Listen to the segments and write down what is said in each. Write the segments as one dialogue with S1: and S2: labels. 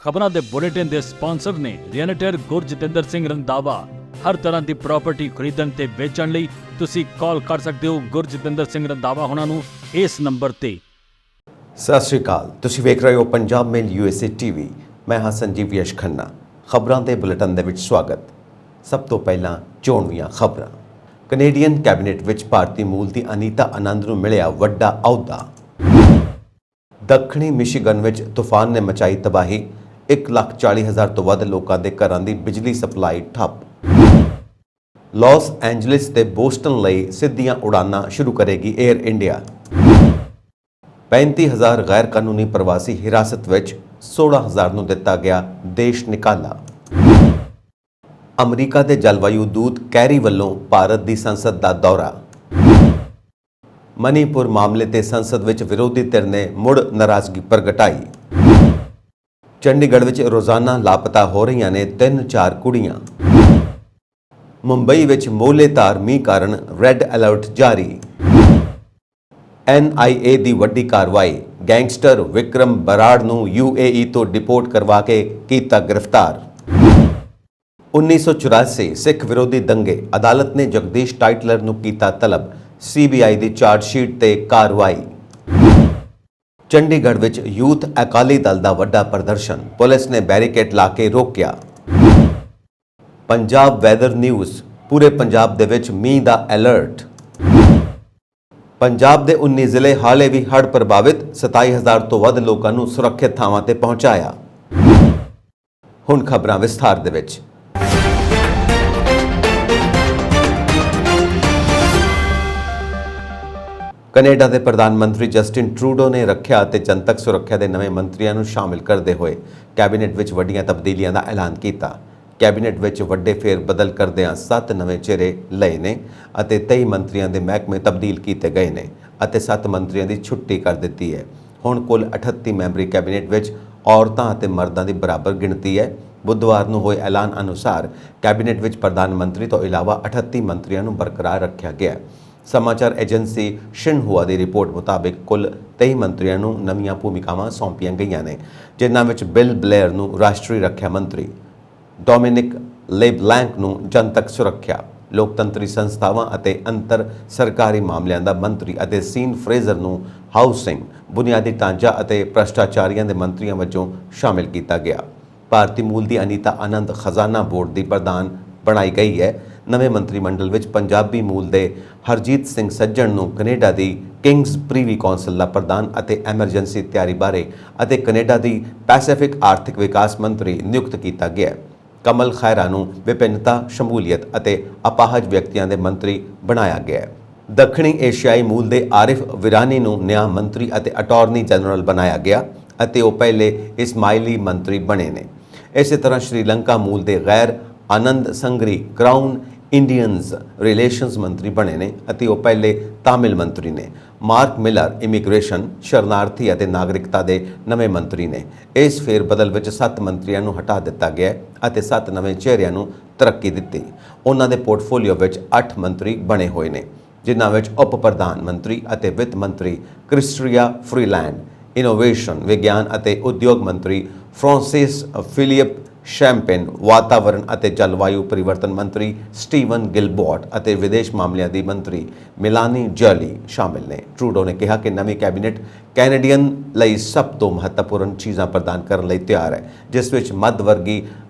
S1: ਖਬਰਾਂ ਦੇ ਬੁਲੇਟਿਨ ਦੇ ਸਪਾਂਸਰ ਨੇ ਰੀਅਲਟਰ ਗੁਰਜਤਿੰਦਰ ਸਿੰਘ ਰੰਧਾਵਾ। ਹਰ ਤਰ੍ਹਾਂ ਦੀ ਪ੍ਰਾਪਰਟੀ ਖਰੀਦਣ ਤੇ ਵੇਚਣ ਲਈ ਤੁਸੀਂ ਕਾਲ ਕਰ ਸਕਦੇ ਹੋ ਗੁਰਜਤਿੰਦਰ ਸਿੰਘ ਰੰਧਾਵਾ ਉਹਨਾਂ ਨੂੰ ਇਸ ਨੰਬਰ ਤੇ।
S2: ਸਤਿ ਸ਼੍ਰੀ ਅਕਾਲ, ਤੁਸੀਂ ਵੇਖ ਰਹੇ ਹੋ ਪੰਜਾਬ ਮੇਲ USA TV। ਮੈਂ ਹਾਂ ਸੰਜੀਵ ਯਸ਼ ਖੰਨਾ। ਖਬਰਾਂ ਦੇ ਬੁਲੇਟਿਨ ਦੇ ਵਿੱਚ ਸਵਾਗਤ। ਸਭ ਤੋਂ ਪਹਿਲਾਂ ਚੋਣਵੀਆਂ ਖਬਰਾਂ। ਕੈਨੇਡੀਅਨ ਕੈਬਨਿਟ ਵਿੱਚ ਭਾਰਤੀ ਮੂਲ ਦੀ ਅਨੀਤਾ ਆਨੰਦ ਨੂੰ ਮਿਲਿਆ ਵੱਡਾ ਅਹੁਦਾ। ਦੱਖਣੀ ਮਿਸ਼ੀਗਨ ਵਿੱਚ ਤੂਫਾਨ ਨੇ ਮਚਾਈ ਤਬਾਹੀ। 1,40,000 ਤੋਂ ਵੱਧ ਲੋਕਾਂ ਦੇ ਘਰਾਂ ਦੀ ਬਿਜਲੀ ਸਪਲਾਈ ਠੱਪ। ਲਾਸ ਐਂਜਲਿਸ ਤੇ ਬੋਸਟਨ ਲਈ ਸਿੱਧੀਆਂ ਉਡਾਨਾਂ ਸ਼ੁਰੂ ਕਰੇਗੀ 에ਅਰ ਇੰਡੀਆ। 35,000 ਗੈਰ ਕਾਨੂੰਨੀ ਪ੍ਰਵਾਸੀ ਹਿਰਾਸਤ ਵਿੱਚ, 16,000 ਨੂੰ ਦਿੱਤਾ ਗਿਆ ਦੇਸ਼ ਨਿਕਾਲਾ। ਅਮਰੀਕਾ ਦੇ ਜਲਵਾਯੂ ਦੂਤ ਕੈਰੀ ਵੱਲੋਂ ਭਾਰਤ ਦੀ ਸੰਸਦ ਦਾ ਦੌਰਾ। ਮਨੀਪੁਰ ਮਾਮਲੇ ਤੇ ਸੰਸਦ ਵਿੱਚ ਵਿਰੋਧੀ ਧਿਰ ਨੇ ਮੁੜ ਨਾਰਾਜ਼ਗੀ ਪ੍ਰਗਟਾਈ। ਚੰਡੀਗੜ੍ਹ ਵਿੱਚ ਰੋਜ਼ਾਨਾ ਲਾਪਤਾ ਹੋ ਰਹੀਆਂ ਨੇ 3-4 ਕੁੜੀਆਂ। ਮੁੰਬਈ ਵਿੱਚ ਮੋਹਲੇਧਾਰ ਮੀਂਹ ਕਾਰਨ ਰੈੱਡ ਅਲਰਟ ਜਾਰੀ। NIA ਦੀ ਵੱਡੀ ਕਾਰਵਾਈ। ਗੈਂਗਸਟਰ ਵਿਕਰਮ ਬਰਾੜ ਨੂੰ UAE ਤੋਂ ਡਿਪੋਰਟ ਕਰਵਾ ਕੇ ਕੀਤਾ ਗ੍ਰਿਫਤਾਰ। 1984 ਸਿੱਖ ਵਿਰੋਧੀ ਦੰਗੇ। ਅਦਾਲਤ ਨੇ ਜਗਦੀਸ਼ ਟਾਈਟਲਰ ਨੂੰ ਕੀਤਾ ਤਲਬ। CBI ਦੀ ਚਾਰਜ ਸ਼ੀਟ ਤੇ ਕਾਰਵਾਈ। ਚੰਡੀਗੜ੍ਹ ਵਿੱਚ ਯੂਥ ਅਕਾਲੀ ਦਲ ਦਾ ਵੱਡਾ ਪ੍ਰਦਰਸ਼ਨ। ਪੁਲਿਸ ਨੇ ਬੈਰੀਕੇਡ ਲਾ ਕੇ ਰੋਕਿਆ। Punjab weather news. ਪੂਰੇ ਪੰਜਾਬ ਦੇ ਵਿੱਚ ਮੀਂਹ ਦਾ ਅਲਰਟ। ਪੰਜਾਬ ਦੇ 19 ਜ਼ਿਲ੍ਹੇ ਹਾਲੇ ਵੀ ਹੜ੍ਹ ਪ੍ਰਭਾਵਿਤ। 27,000 ਤੋਂ ਵੱਧ ਲੋਕਾਂ ਨੂੰ ਸੁਰੱਖਿਅਤ ਥਾਵਾਂ ਤੇ ਪਹੁੰਚਾਇਆ। ਹੁਣ ਖਬਰਾਂ ਵਿਸਥਾਰ ਦੇ ਵਿੱਚ। ਕੈਨੇਡਾ ਦੇ ਪ੍ਰਧਾਨ ਮੰਤਰੀ ਜਸਟਿਨ ਟਰੂਡੋ ਨੇ ਰੱਖਿਆ ਅਤੇ ਜਨਤਕ ਸੁਰੱਖਿਆ ਦੇ ਨਵੇਂ ਮੰਤਰੀਆਂ ਨੂੰ ਸ਼ਾਮਿਲ ਕਰਦੇ ਹੋਏ ਕੈਬਨਿਟ ਵਿੱਚ ਵੱਡੀਆਂ ਤਬਦੀਲੀਆਂ ਦਾ ਐਲਾਨ ਕੀਤਾ। ਕੈਬਨਿਟ ਵਿੱਚ ਵੱਡੇ ਫੇਰ ਬਦਲ ਕਰਦਿਆਂ 7 ਨਵੇਂ ਚਿਹਰੇ ਲਏ ਨੇ ਅਤੇ 23 ਮੰਤਰੀਆਂ ਦੇ ਮਹਿਕਮੇ ਤਬਦੀਲ ਕੀਤੇ ਗਏ ਨੇ ਅਤੇ 7 ਮੰਤਰੀਆਂ ਦੀ ਛੁੱਟੀ ਕਰ ਦਿੱਤੀ ਹੈ। ਹੁਣ ਕੁੱਲ 38 ਮੈਂਬਰੀ ਕੈਬਨਿਟ ਵਿੱਚ ਔਰਤਾਂ ਅਤੇ ਮਰਦਾਂ ਦੀ ਬਰਾਬਰ ਗਿਣਤੀ ਹੈ। ਬੁੱਧਵਾਰ ਨੂੰ ਹੋਏ ਐਲਾਨ ਅਨੁਸਾਰ ਕੈਬਨਿਟ ਵਿੱਚ ਪ੍ਰਧਾਨ ਮੰਤਰੀ ਤੋਂ ਇਲਾਵਾ 38 ਮੰਤਰੀਆਂ ਨੂੰ ਬਰਕਰਾਰ ਰੱਖਿਆ ਗਿਆ। ਸਮਾਚਾਰ ਏਜੰਸੀ ਸ਼ਿਨਹੁਆ ਦੀ ਰਿਪੋਰਟ ਮੁਤਾਬਿਕ ਕੁੱਲ 23 ਮੰਤਰੀਆਂ ਨੂੰ ਨਵੀਆਂ ਭੂਮਿਕਾਵਾਂ ਸੌਂਪੀਆਂ ਗਈਆਂ ਨੇ, ਜਿਨ੍ਹਾਂ ਵਿੱਚ ਬਿਲ ਬਲੇਅਰ ਨੂੰ ਰਾਸ਼ਟਰੀ ਰੱਖਿਆ ਮੰਤਰੀ, ਡੋਮਿਨਿਕ ਲੇਬਲੈਂਕ ਨੂੰ ਜਨਤਕ ਸੁਰੱਖਿਆ, ਲੋਕਤੰਤਰੀ ਸੰਸਥਾਵਾਂ ਅਤੇ ਅੰਤਰ ਸਰਕਾਰੀ ਮਾਮਲਿਆਂ ਦਾ ਮੰਤਰੀ ਅਤੇ ਸੀਨ ਫਰੇਜ਼ਰ ਨੂੰ ਹਾਊਸਿੰਗ, ਬੁਨਿਆਦੀ ਢਾਂਚਾ ਅਤੇ ਭ੍ਰਸ਼ਟਾਚਾਰੀਆਂ ਦੇ ਮੰਤਰੀਆਂ ਵਜੋਂ ਸ਼ਾਮਿਲ ਕੀਤਾ ਗਿਆ। ਭਾਰਤੀ ਮੂਲ ਦੀ ਅਨੀਤਾ ਆਨੰਦ ਖਜ਼ਾਨਾ ਬੋਰਡ ਦੀ ਪ੍ਰਧਾਨ ਬਣਾਈ ਗਈ ਹੈ। ਨਵੇਂ ਮੰਤਰੀ ਮੰਡਲ ਵਿੱਚ ਪੰਜਾਬੀ ਮੂਲ ਦੇ ਹਰਜੀਤ ਸਿੰਘ ਸੱਜਣ ਨੂੰ ਕੈਨੇਡਾ ਦੀ ਕਿੰਗਜ਼ ਪ੍ਰੀਵੀ ਕੌਂਸਲ ਦਾ ਪ੍ਰਧਾਨ ਅਤੇ ਐਮਰਜੈਂਸੀ ਤਿਆਰੀ ਬਾਰੇ ਅਤੇ ਕੈਨੇਡਾ ਦੀ ਪੈਸੀਫਿਕ ਆਰਥਿਕ ਵਿਕਾਸ ਮੰਤਰੀ ਨਿਯੁਕਤ ਕੀਤਾ ਗਿਆ। ਕਮਲ ਖੈਰਾ ਨੂੰ ਵਿਭਿੰਨਤਾ, ਸ਼ਮੂਲੀਅਤ ਅਤੇ ਅਪਾਹਜ ਵਿਅਕਤੀਆਂ ਦੇ ਮੰਤਰੀ ਬਣਾਇਆ ਗਿਆ। ਦੱਖਣੀ ਏਸ਼ੀਆਈ ਮੂਲ ਦੇ ਆਰਿਫ ਵਿਰਾਨੀ ਨੂੰ ਨਿਆਂ ਮੰਤਰੀ ਅਤੇ ਅਟਾਰਨੀ ਜਨਰਲ ਬਣਾਇਆ ਗਿਆ ਅਤੇ ਉਹ ਪਹਿਲੇ ਇਸਮਾਇਲੀ ਮੰਤਰੀ ਬਣੇ ਨੇ। ਇਸੇ ਤਰ੍ਹਾਂ ਸ਼੍ਰੀਲੰਕਾ ਮੂਲ ਦੇ ਗੈਰ ਆਨੰਦ ਸੰਗਰੀ ਕਰਾਊਨ ਇੰਡੀਅਨਜ਼ ਰਿਲੇਸ਼ਨਜ਼ ਮੰਤਰੀ ਬਣੇ ਨੇ ਅਤੇ ਉਹ ਪਹਿਲੇ ਤਾਮਿਲ ਮੰਤਰੀ ਨੇ। ਮਾਰਕ ਮਿਲਰ ਇਮੀਗ੍ਰੇਸ਼ਨ, ਸ਼ਰਨਾਰਥੀ ਅਤੇ ਨਾਗਰਿਕਤਾ ਦੇ ਨਵੇਂ ਮੰਤਰੀ ਨੇ। ਇਸ ਫੇਰ ਬਦਲ ਵਿੱਚ 7 ਮੰਤਰੀਆਂ ਨੂੰ ਹਟਾ ਦਿੱਤਾ ਗਿਆ ਅਤੇ 7 ਨਵੇਂ ਚਿਹਰਿਆਂ ਨੂੰ ਤਰੱਕੀ ਦਿੱਤੀ। ਉਹਨਾਂ ਦੇ ਪੋਰਟਫੋਲੀਓ ਵਿੱਚ 8 ਮੰਤਰੀ ਬਣੇ ਹੋਏ ਨੇ, ਜਿਨ੍ਹਾਂ ਵਿੱਚ ਉਪ ਪ੍ਰਧਾਨ ਮੰਤਰੀ ਅਤੇ ਵਿੱਤ ਮੰਤਰੀ ਕ੍ਰਿਸਟੀਆ ਫਰੀਲੈਂਡ, ਇਨੋਵੇਸ਼ਨ, ਵਿਗਿਆਨ ਅਤੇ ਉਦਯੋਗ ਮੰਤਰੀ ਫ੍ਰਾਂਸਿਸ ਫਿਲੀਪ ਸ਼ੈਂਪੇਨ, ਵਾਤਾਵਰਣ ਅਤੇ ਜਲਵਾਯੂ ਪਰਿਵਰਤਨ ਮੰਤਰੀ ਸਟੀਵਨ ਗਿਲਬੋਰਟ ਅਤੇ ਵਿਦੇਸ਼ ਮਾਮਲਿਆਂ ਦੀ ਮੰਤਰੀ ਮਿਲਾਨੀ ਜੋਲੀ ਸ਼ਾਮਿਲ ਨੇ। ਟਰੂਡੋ ਨੇ ਕਿਹਾ ਕਿ ਨਵੀਂ ਕੈਬਨਿਟ ਕੈਨੇਡੀਅਨ ਲਈ ਸਭ ਤੋਂ ਮਹੱਤਵਪੂਰਨ ਚੀਜ਼ਾਂ ਪ੍ਰਦਾਨ ਕਰਨ ਲਈ ਤਿਆਰ ਹੈ, ਜਿਸ ਵਿੱਚ ਮੱਧ ਵਰਗੀ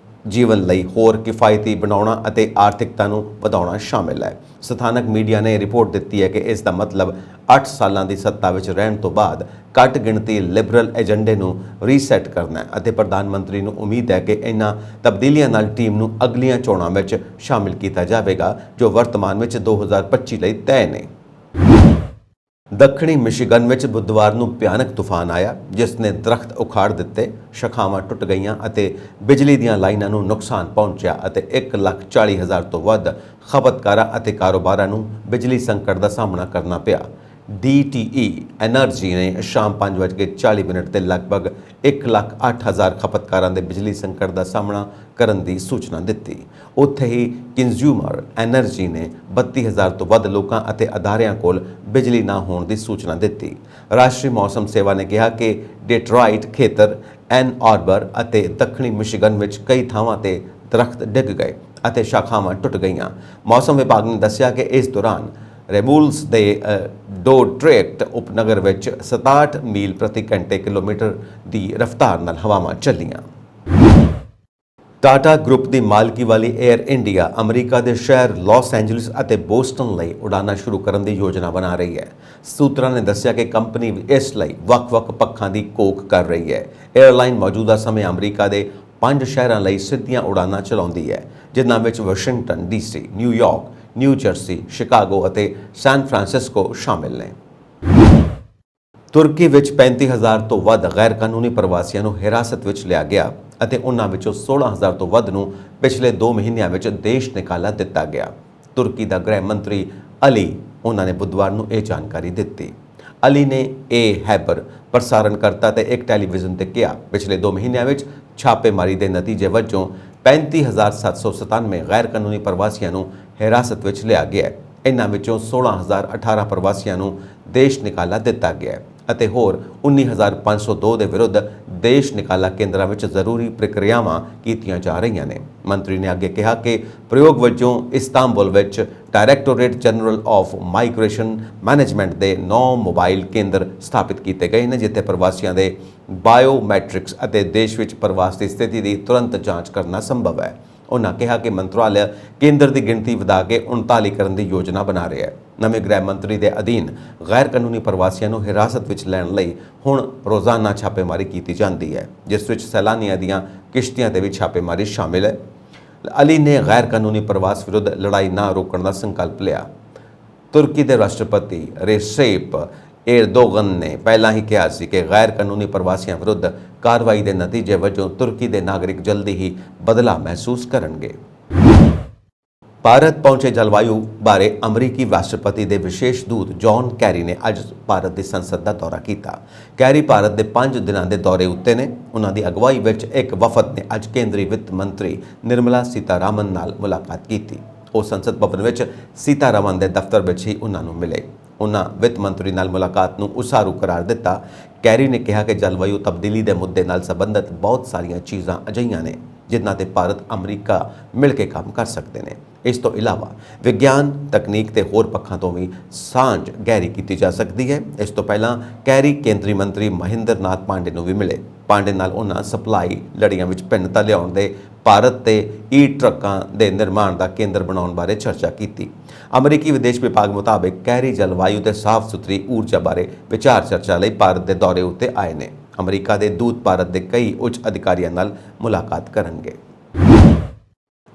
S2: ਜੀਵਨ ਲਈ ਹੋਰ ਕਿਫਾਇਤੀ ਬਣਾਉਣਾ ਅਤੇ ਆਰਥਿਕਤਾ ਨੂੰ ਵਧਾਉਣਾ ਸ਼ਾਮਿਲ ਹੈ। ਸਥਾਨਕ ਮੀਡੀਆ ਨੇ ਰਿਪੋਰਟ ਦਿੱਤੀ ਹੈ ਕਿ ਇਸ ਦਾ ਮਤਲਬ 8 ਸਾਲਾਂ ਦੀ ਸੱਤਾ ਵਿੱਚ ਰਹਿਣ ਤੋਂ ਬਾਅਦ ਘੱਟ ਗਿਣਤੀ ਲਿਬਰਲ ਏਜੰਡੇ ਨੂੰ ਰੀਸੈਟ ਕਰਨਾ ਹੈ ਅਤੇ ਪ੍ਰਧਾਨ ਮੰਤਰੀ ਨੂੰ ਉਮੀਦ ਹੈ ਕਿ ਇਹਨਾਂ ਤਬਦੀਲੀਆਂ ਨਾਲ ਟੀਮ ਨੂੰ ਅਗਲੀਆਂ ਚੋਣਾਂ ਵਿੱਚ ਸ਼ਾਮਿਲ ਕੀਤਾ ਜਾਵੇਗਾ, ਜੋ ਵਰਤਮਾਨ ਵਿੱਚ 2025 ਲਈ ਤੈਅ ਨੇ। ਦੱਖਣੀ ਮਿਸ਼ੀਗਨ ਵਿੱਚ ਬੁੱਧਵਾਰ ਨੂੰ ਭਿਆਨਕ ਤੂਫਾਨ ਆਇਆ, ਜਿਸ ਨੇ ਦਰਖਤ ਉਖਾੜ ਦਿੱਤੇ, ਸ਼ਾਖਾਵਾਂ ਟੁੱਟ ਗਈਆਂ ਅਤੇ ਬਿਜਲੀ ਦੀਆਂ ਲਾਈਨਾਂ ਨੂੰ ਨੁਕਸਾਨ ਪਹੁੰਚਿਆ ਅਤੇ 1,40,000 ਤੋਂ ਵੱਧ ਖਪਤਕਾਰਾਂ ਅਤੇ ਕਾਰੋਬਾਰਾਂ ਨੂੰ ਬਿਜਲੀ ਸੰਕਟ ਦਾ ਸਾਹਮਣਾ ਕਰਨਾ ਪਿਆ। DTE ਐਨਰਜੀ ਨੇ ਸ਼ਾਮ 5:40 ਤੇ ਲਗਭਗ 1,08,000 ਖਪਤਕਾਰਾਂ ਦੇ ਬਿਜਲੀ ਸੰਕਟ ਦਾ ਸਾਹਮਣਾ ਕਰਨ ਦੀ ਸੂਚਨਾ ਦਿੱਤੀ। ਉੱਥੇ ਹੀ ਕੰਜ਼ਿਊਮਰ ਐਨਰਜੀ ਨੇ 32,000 ਤੋਂ ਵੱਧ ਲੋਕਾਂ ਅਤੇ ਅਦਾਰਿਆਂ ਕੋਲ ਬਿਜਲੀ ਨਾ ਹੋਣ ਦੀ ਸੂਚਨਾ ਦਿੱਤੀ। ਰਾਸ਼ਟਰੀ ਮੌਸਮ ਸੇਵਾ ਨੇ ਕਿਹਾ ਕਿ ਡਿਟਰਾਇਟ ਖੇਤਰ ਐਨ ਆਰਬਰ ਅਤੇ ਦੱਖਣੀ ਮਿਸ਼ੀਗਨ ਵਿੱਚ ਕਈ ਥਾਵਾਂ ਤੇ ਦਰਖਤ ਡਿੱਗ ਗਏ ਅਤੇ ਸ਼ਾਖਾਵਾਂ ਟੁੱਟ ਗਈਆਂ। ਮੌਸਮ ਵਿਭਾਗ ਨੇ ਦੱਸਿਆ ਕਿ ਇਸ ਦੌਰਾਨ ਰੇਬੂਲਸ ਦੇ ਡੋਟਰੇਟ ਉਪਨਗਰ ਵਿੱਚ 67 ਮੀਲ ਪ੍ਰਤੀ ਘੰਟੇ ਕਿਲੋਮੀਟਰ ਦੀ ਰਫ਼ਤਾਰ ਨਾਲ ਹਵਾਵਾਂ ਚੱਲੀਆਂ। ਟਾਟਾ ਗਰੁੱਪ ਦੀ ਮਾਲਕੀ ਵਾਲੀ 에ਅਰ ਇੰਡੀਆ ਅਮਰੀਕਾ ਦੇ ਸ਼ਹਿਰ ਲਾਸ ਐਂਜਲਸ ਅਤੇ ਬੋਸਟਨ ਲਈ ਉਡਾਨਾਂ ਸ਼ੁਰੂ ਕਰਨ ਦੀ ਯੋਜਨਾ ਬਣਾ ਰਹੀ ਹੈ। ਸੂਤਰਾਂ ਨੇ ਦੱਸਿਆ ਕਿ ਕੰਪਨੀ ਇਸ ਲਈ ਵੱਖ-ਵੱਖ ਪੱਖਾਂ ਦੀ ਘੋਖ ਕਰ ਰਹੀ ਹੈ। 에ਅਰਲਾਈਨ ਮੌਜੂਦਾ ਸਮੇਂ ਅਮਰੀਕਾ ਦੇ 5 ਸ਼ਹਿਰਾਂ ਲਈ ਸਿੱਧੀਆਂ ਉਡਾਨਾਂ ਚਲਾਉਂਦੀ ਹੈ, ਜਿਨ੍ਹਾਂ ਵਿੱਚ Washington DC, New York, new jersey, Chicago ਅਤੇ ਸੈਨ ਫਰਾਂਸਿਸਕੋ ਸ਼ਾਮਿਲ ਨੇ। ਤੁਰਕੀ ਵਿੱਚ 35,000 ਤੋਂ ਵੱਧ ਗੈਰ ਕਾਨੂੰਨੀ ਪ੍ਰਵਾਸੀਆਂ ਨੂੰ ਹਿਰਾਸਤ ਵਿੱਚ ਲਿਆ ਗਿਆ ਅਤੇ ਉਨ੍ਹਾਂ ਵਿੱਚੋਂ 16,000 ਤੋਂ ਵੱਧ ਨੂੰ ਪਿਛਲੇ 2 ਮਹੀਨਿਆਂ ਵਿੱਚ ਦੇਸ਼ ਨਿਕਾਲਾ ਦਿੱਤਾ ਗਿਆ। ਤੁਰਕੀ ਦਾ ਗ੍ਰਹਿ ਮੰਤਰੀ ਅਲੀ ਉਹਨਾਂ ਨੇ ਬੁੱਧਵਾਰ ਨੂੰ ਇਹ ਜਾਣਕਾਰੀ ਦਿੱਤੀ। ਅਲੀ ਨੇ ਇਹ ਹੈਬਰ ਪ੍ਰਸਾਰਣਕਰਤਾ ਤੇ ਇੱਕ ਟੈਲੀਵਿਜ਼ਨ ਤੇ ਕਿਹਾ, ਪਿਛਲੇ 2 ਮਹੀਨਿਆਂ ਵਿੱਚ ਛਾਪੇਮਾਰੀ ਦੇ ਨਤੀਜੇ ਵਜੋਂ 35,797 ਗੈਰ ਕਾਨੂੰਨੀ ਪ੍ਰਵਾਸੀਆਂ ਨੂੰ ਹਿਰਾਸਤ ਵਿੱਚ ਲਿਆ ਗਿਆ ਹੈ। ਇਨ੍ਹਾਂ ਵਿੱਚੋਂ 16,018 ਪ੍ਰਵਾਸੀਆਂ ਨੂੰ ਦੇਸ਼ ਨਿਕਾਲਾ ਦਿੱਤਾ ਗਿਆ ਹੈ ਅਤੇ ਹੋਰ 19,502 ਦੇ ਵਿਰੁੱਧ ਦੇਸ਼ ਨਿਕਾਲਾ ਕੇਂਦਰਾਂ ਵਿੱਚ ਜ਼ਰੂਰੀ ਪ੍ਰਕਿਰਿਆਵਾਂ ਕੀਤੀਆਂ ਜਾ ਰਹੀਆਂ ਨੇ। ਮੰਤਰੀ ਨੇ ਅੱਗੇ ਕਿਹਾ ਕਿ ਪ੍ਰਯੋਗ ਵਜੋਂ ਇਸਤਾਂਬੁਲ ਵਿੱਚ directorate general of migration management ਦੇ 9 ਮੋਬਾਈਲ ਕੇਂਦਰ ਸਥਾਪਿਤ ਕੀਤੇ ਗਏ ਨੇ, ਜਿੱਥੇ ਪ੍ਰਵਾਸੀਆਂ ਦੇ ਬਾਇਓਮੈਟ੍ਰਿਕਸ ਅਤੇ ਦੇਸ਼ ਵਿੱਚ ਪ੍ਰਵਾਸ ਦੀ ਸਥਿਤੀ ਦੀ ਤੁਰੰਤ ਜਾਂਚ ਕਰਨਾ ਸੰਭਵ ਹੈ। ਉਨ੍ਹਾਂ ਕਿਹਾ ਕਿ ਮੰਤਰਾਲਾ ਕੇਂਦਰ ਦੀ ਗਿਣਤੀ ਵਧਾ ਕੇ 39 ਕਰਨ ਦੀ ਯੋਜਨਾ ਬਣਾ ਰਿਹਾ ਹੈ। ਨਵੇਂ ਗ੍ਰਹਿ ਮੰਤਰੀ ਦੇ ਅਧੀਨ ਗੈਰ ਕਾਨੂੰਨੀ ਪ੍ਰਵਾਸੀਆਂ ਨੂੰ ਹਿਰਾਸਤ ਵਿੱਚ ਲੈਣ ਲਈ ਹੁਣ ਰੋਜ਼ਾਨਾ ਛਾਪੇਮਾਰੀ ਕੀਤੀ ਜਾਂਦੀ ਹੈ, ਜਿਸ ਵਿੱਚ ਸੈਲਾਨੀਆਂ ਦੀਆਂ ਕਿਸ਼ਤੀਆਂ ਤੇ ਵੀ ਛਾਪੇਮਾਰੀ ਸ਼ਾਮਿਲ ਹੈ। ਅਲੀ ਨੇ ਗੈਰ ਕਾਨੂੰਨੀ ਪ੍ਰਵਾਸ ਵਿਰੁੱਧ ਲੜਾਈ ਨਾ ਰੋਕਣ ਦਾ ਸੰਕਲਪ ਲਿਆ। ਤੁਰਕੀ ਦੇ ਰਾਸ਼ਟਰਪਤੀ ਰੇਸੇਪ ਏਰਦੋਗਨ ਨੇ ਪਹਿਲਾਂ ਹੀ ਕਿਹਾ ਸੀ ਕਿ ਗੈਰ ਕਾਨੂੰਨੀ ਪ੍ਰਵਾਸੀਆਂ ਵਿਰੁੱਧ ਕਾਰਵਾਈ ਦੇ ਨਤੀਜੇ ਵਜੋਂ ਤੁਰਕੀ ਦੇ ਨਾਗਰਿਕ ਜਲਦੀ ਹੀ ਬਦਲਾਅ ਮਹਿਸੂਸ ਕਰਨਗੇ। ਭਾਰਤ ਪਹੁੰਚੇ ਜਲਵਾਯੂ ਬਾਰੇ ਅਮਰੀਕੀ ਰਾਸ਼ਟਰਪਤੀ ਦੇ ਵਿਸ਼ੇਸ਼ ਦੂਤ ਜੌਨ ਕੈਰੀ ਨੇ ਅੱਜ ਭਾਰਤ ਦੀ ਸੰਸਦ ਦਾ ਦੌਰਾ ਕੀਤਾ। ਕੈਰੀ ਭਾਰਤ ਦੇ 5 ਦਿਨਾਂ ਦੇ ਦੌਰੇ ਉੱਤੇ ਨੇ। ਉਹਨਾਂ ਦੀ ਅਗਵਾਈ ਵਿੱਚ ਇੱਕ ਵਫਦ ਨੇ ਅੱਜ ਕੇਂਦਰੀ ਵਿੱਤ ਮੰਤਰੀ ਨਿਰਮਲਾ ਸੀਤਾਰਾਮਨ ਨਾਲ ਮੁਲਾਕਾਤ ਕੀਤੀ। ਉਹ ਸੰਸਦ ਭਵਨ ਵਿੱਚ ਸੀਤਾਰਾਮਨ ਦੇ ਦਫ਼ਤਰ ਵਿੱਚ ਹੀ ਉਹਨਾਂ ਨੂੰ ਮਿਲੇ। ਉਹਨਾਂ ਵਿੱਤ ਮੰਤਰੀ ਨਾਲ ਮੁਲਾਕਾਤ ਨੂੰ ਉਸਾਰੂ ਕਰਾਰ ਦਿੱਤਾ। ਕੈਰੀ ਨੇ ਕਿਹਾ ਕਿ ਜਲਵਾਯੂ ਤਬਦੀਲੀ ਦੇ ਮੁੱਦੇ ਨਾਲ ਸੰਬੰਧਿਤ ਬਹੁਤ ਸਾਰੀਆਂ ਚੀਜ਼ਾਂ ਅਜਿਹੀਆਂ ਨੇ ਜਿਨ੍ਹਾਂ ਤੇ ਭਾਰਤ ਅਮਰੀਕਾ ਮਿਲ ਕੇ ਕੰਮ ਕਰ ਸਕਦੇ ਨੇ। ਇਸ ਤੋਂ ਇਲਾਵਾ ਵਿਗਿਆਨ, ਤਕਨੀਕ ਤੇ ਹੋਰ ਪੱਖਾਂ ਤੋਂ ਵੀ ਸਾਂਝ ਗਹਿਰੀ ਕੀਤੀ ਜਾ ਸਕਦੀ ਹੈ। ਇਸ ਤੋਂ ਪਹਿਲਾਂ ਕੈਰੀ ਕੇਂਦਰੀ ਮੰਤਰੀ ਮਹਿੰਦਰ ਨਾਥ ਪਾਂਡੇ ਨੂੰ ਵੀ ਮਿਲੇ। ਪਾਂਡੇ ਨਾਲ ਉਹਨਾਂ ਸਪਲਾਈ ਲੜੀਆਂ ਵਿੱਚ ਭਿੰਨਤਾ ਲਿਆਉਣ ਦੇ ਭਾਰਤ ਤੇ ਟਰੱਕਾਂ ਦੇ ਨਿਰਮਾਣ ਦਾ ਕੇਂਦਰ ਬਣਾਉਣ ਬਾਰੇ ਚਰਚਾ ਕੀਤੀ। ਅਮਰੀਕੀ ਵਿਦੇਸ਼ ਵਿਭਾਗ ਮੁਤਾਬਕ ਕੈਰੀ ਜਲਵਾਯੂ ਤੇ ਸਾਫ਼ ਸੁਥਰੀ ਊਰਜਾ ਬਾਰੇ ਵਿਚਾਰ ਚਰਚਾ ਲਈ ਭਾਰਤ ਦੇ ਦੌਰੇ ਉੱਤੇ ਆਏ ਨੇ। ਅਮਰੀਕਾ ਦੇ ਦੂਤ ਭਾਰਤ ਦੇ ਕਈ ਉੱਚ ਅਧਿਕਾਰੀਆਂ ਨਾਲ ਮੁਲਾਕਾਤ ਕਰਨਗੇ।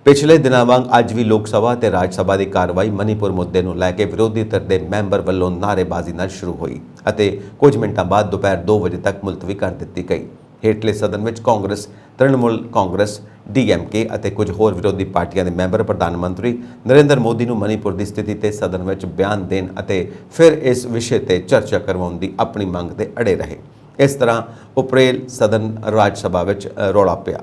S2: ਪਿਛਲੇ ਦਿਨਾਂ ਵਾਂਗ ਅੱਜ ਵੀ ਲੋਕ ਸਭਾ ਤੇ ਰਾਜ ਸਭਾ ਦੀ ਕਾਰਵਾਈ ਮਨੀਪੁਰ ਮੁੱਦੇ ਨੂੰ ਲੈ ਕੇ ਵਿਰੋਧੀ ਧਿਰ ਦੇ ਮੈਂਬਰ ਵੱਲੋਂ ਨਾਅਰੇਬਾਜ਼ੀ ਨਾਲ ਸ਼ੁਰੂ ਹੋਈ ਅਤੇ ਕੁਝ ਮਿੰਟਾਂ ਬਾਅਦ ਦੁਪਹਿਰ 2 ਵਜੇ ਤੱਕ ਮੁਲਤਵੀ ਕਰ ਦਿੱਤੀ ਗਈ। ਹੇਠਲੇ ਸਦਨ ਵਿੱਚ ਕਾਂਗਰਸ, ਤ੍ਰਿਣਮੂਲ ਕਾਂਗਰਸ, DMK ਅਤੇ ਕੁਝ ਹੋਰ ਵਿਰੋਧੀ ਪਾਰਟੀਆਂ ਦੇ ਮੈਂਬਰ ਪ੍ਰਧਾਨ ਮੰਤਰੀ ਨਰਿੰਦਰ ਮੋਦੀ ਨੂੰ ਮਨੀਪੁਰ ਦੀ ਸਥਿਤੀ ਤੇ ਸਦਨ ਵਿੱਚ ਬਿਆਨ ਦੇਣ ਅਤੇ ਫਿਰ ਇਸ ਵਿਸ਼ੇ ਤੇ ਚਰਚਾ ਕਰਵਾਉਣ ਦੀ ਆਪਣੀ ਮੰਗ ਤੇ ਅੜੇ ਰਹੇ। ਇਸ ਤਰ੍ਹਾਂ ਉਪਰੇਲ ਸਦਨ ਰਾਜ ਸਭਾ ਵਿੱਚ ਰੌਲਾ ਪਿਆ।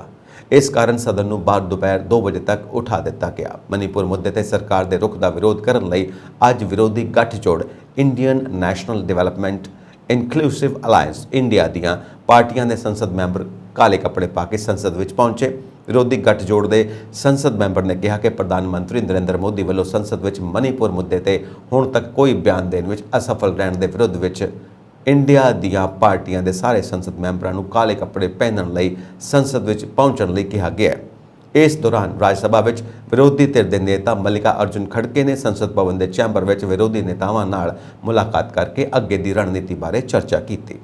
S2: ਇਸ ਕਾਰਨ ਸਦਨ ਨੂੰ ਬਾਅਦ ਦੁਪਹਿਰ 2 ਵਜੇ ਤੱਕ ਉਠਾ ਦਿੱਤਾ ਗਿਆ। ਮਨੀਪੁਰ ਮੁੱਦੇ ਤੇ ਸਰਕਾਰ ਦੇ ਰੁਖ ਦਾ ਵਿਰੋਧ ਕਰਨ ਲਈ ਅੱਜ ਵਿਰੋਧੀ ਗੱਠਜੋੜ Indian national development inclusive alliance India ਦੀਆਂ ਪਾਰਟੀਆਂ ਦੇ ਸੰਸਦ ਮੈਂਬਰ ਕਾਲੇ ਕੱਪੜੇ ਪਾ ਕੇ ਸੰਸਦ ਵਿੱਚ ਪਹੁੰਚੇ। ਵਿਰੋਧੀ ਗੱਠਜੋੜ ਦੇ ਸੰਸਦ ਮੈਂਬਰ ਨੇ ਕਿਹਾ ਕਿ ਪ੍ਰਧਾਨ ਮੰਤਰੀ ਨਰਿੰਦਰ ਮੋਦੀ ਵੱਲੋਂ ਸੰਸਦ ਵਿੱਚ ਮਨੀਪੁਰ ਮੁੱਦੇ ਤੇ ਹੁਣ ਤੱਕ ਕੋਈ ਬਿਆਨ ਦੇਣ ਵਿੱਚ ਅਸਫਲ ਰਹਿਣ ਦੇ ਵਿਰੁੱਧ ਵਿੱਚ ਇੰਡੀਆ ਦੀਆਂ ਪਾਰਟੀਆਂ ਦੇ ਸਾਰੇ ਸੰਸਦ ਮੈਂਬਰਾਂ ਨੂੰ ਕਾਲੇ ਕੱਪੜੇ ਪਹਿਨਣ ਲਈ ਸੰਸਦ ਵਿੱਚ ਪਹੁੰਚਣ ਲਈ ਕਿਹਾ ਗਿਆ। ਇਸ ਦੌਰਾਨ ਰਾਜ ਸਭਾ ਵਿੱਚ ਵਿਰੋਧੀ ਧਿਰ ਦੇ ਨੇਤਾ ਮਲਿਕਾ ਅਰਜੁਨ ਖੜਕੇ ਨੇ ਸੰਸਦ ਭਵਨ ਦੇ ਚੈਂਬਰ ਵਿੱਚ ਵਿਰੋਧੀ ਨੇਤਾਵਾਂ ਨਾਲ ਮੁਲਾਕਾਤ ਕਰਕੇ ਅੱਗੇ ਦੀ ਰਣਨੀਤੀ ਬਾਰੇ ਚਰਚਾ ਕੀਤੀ।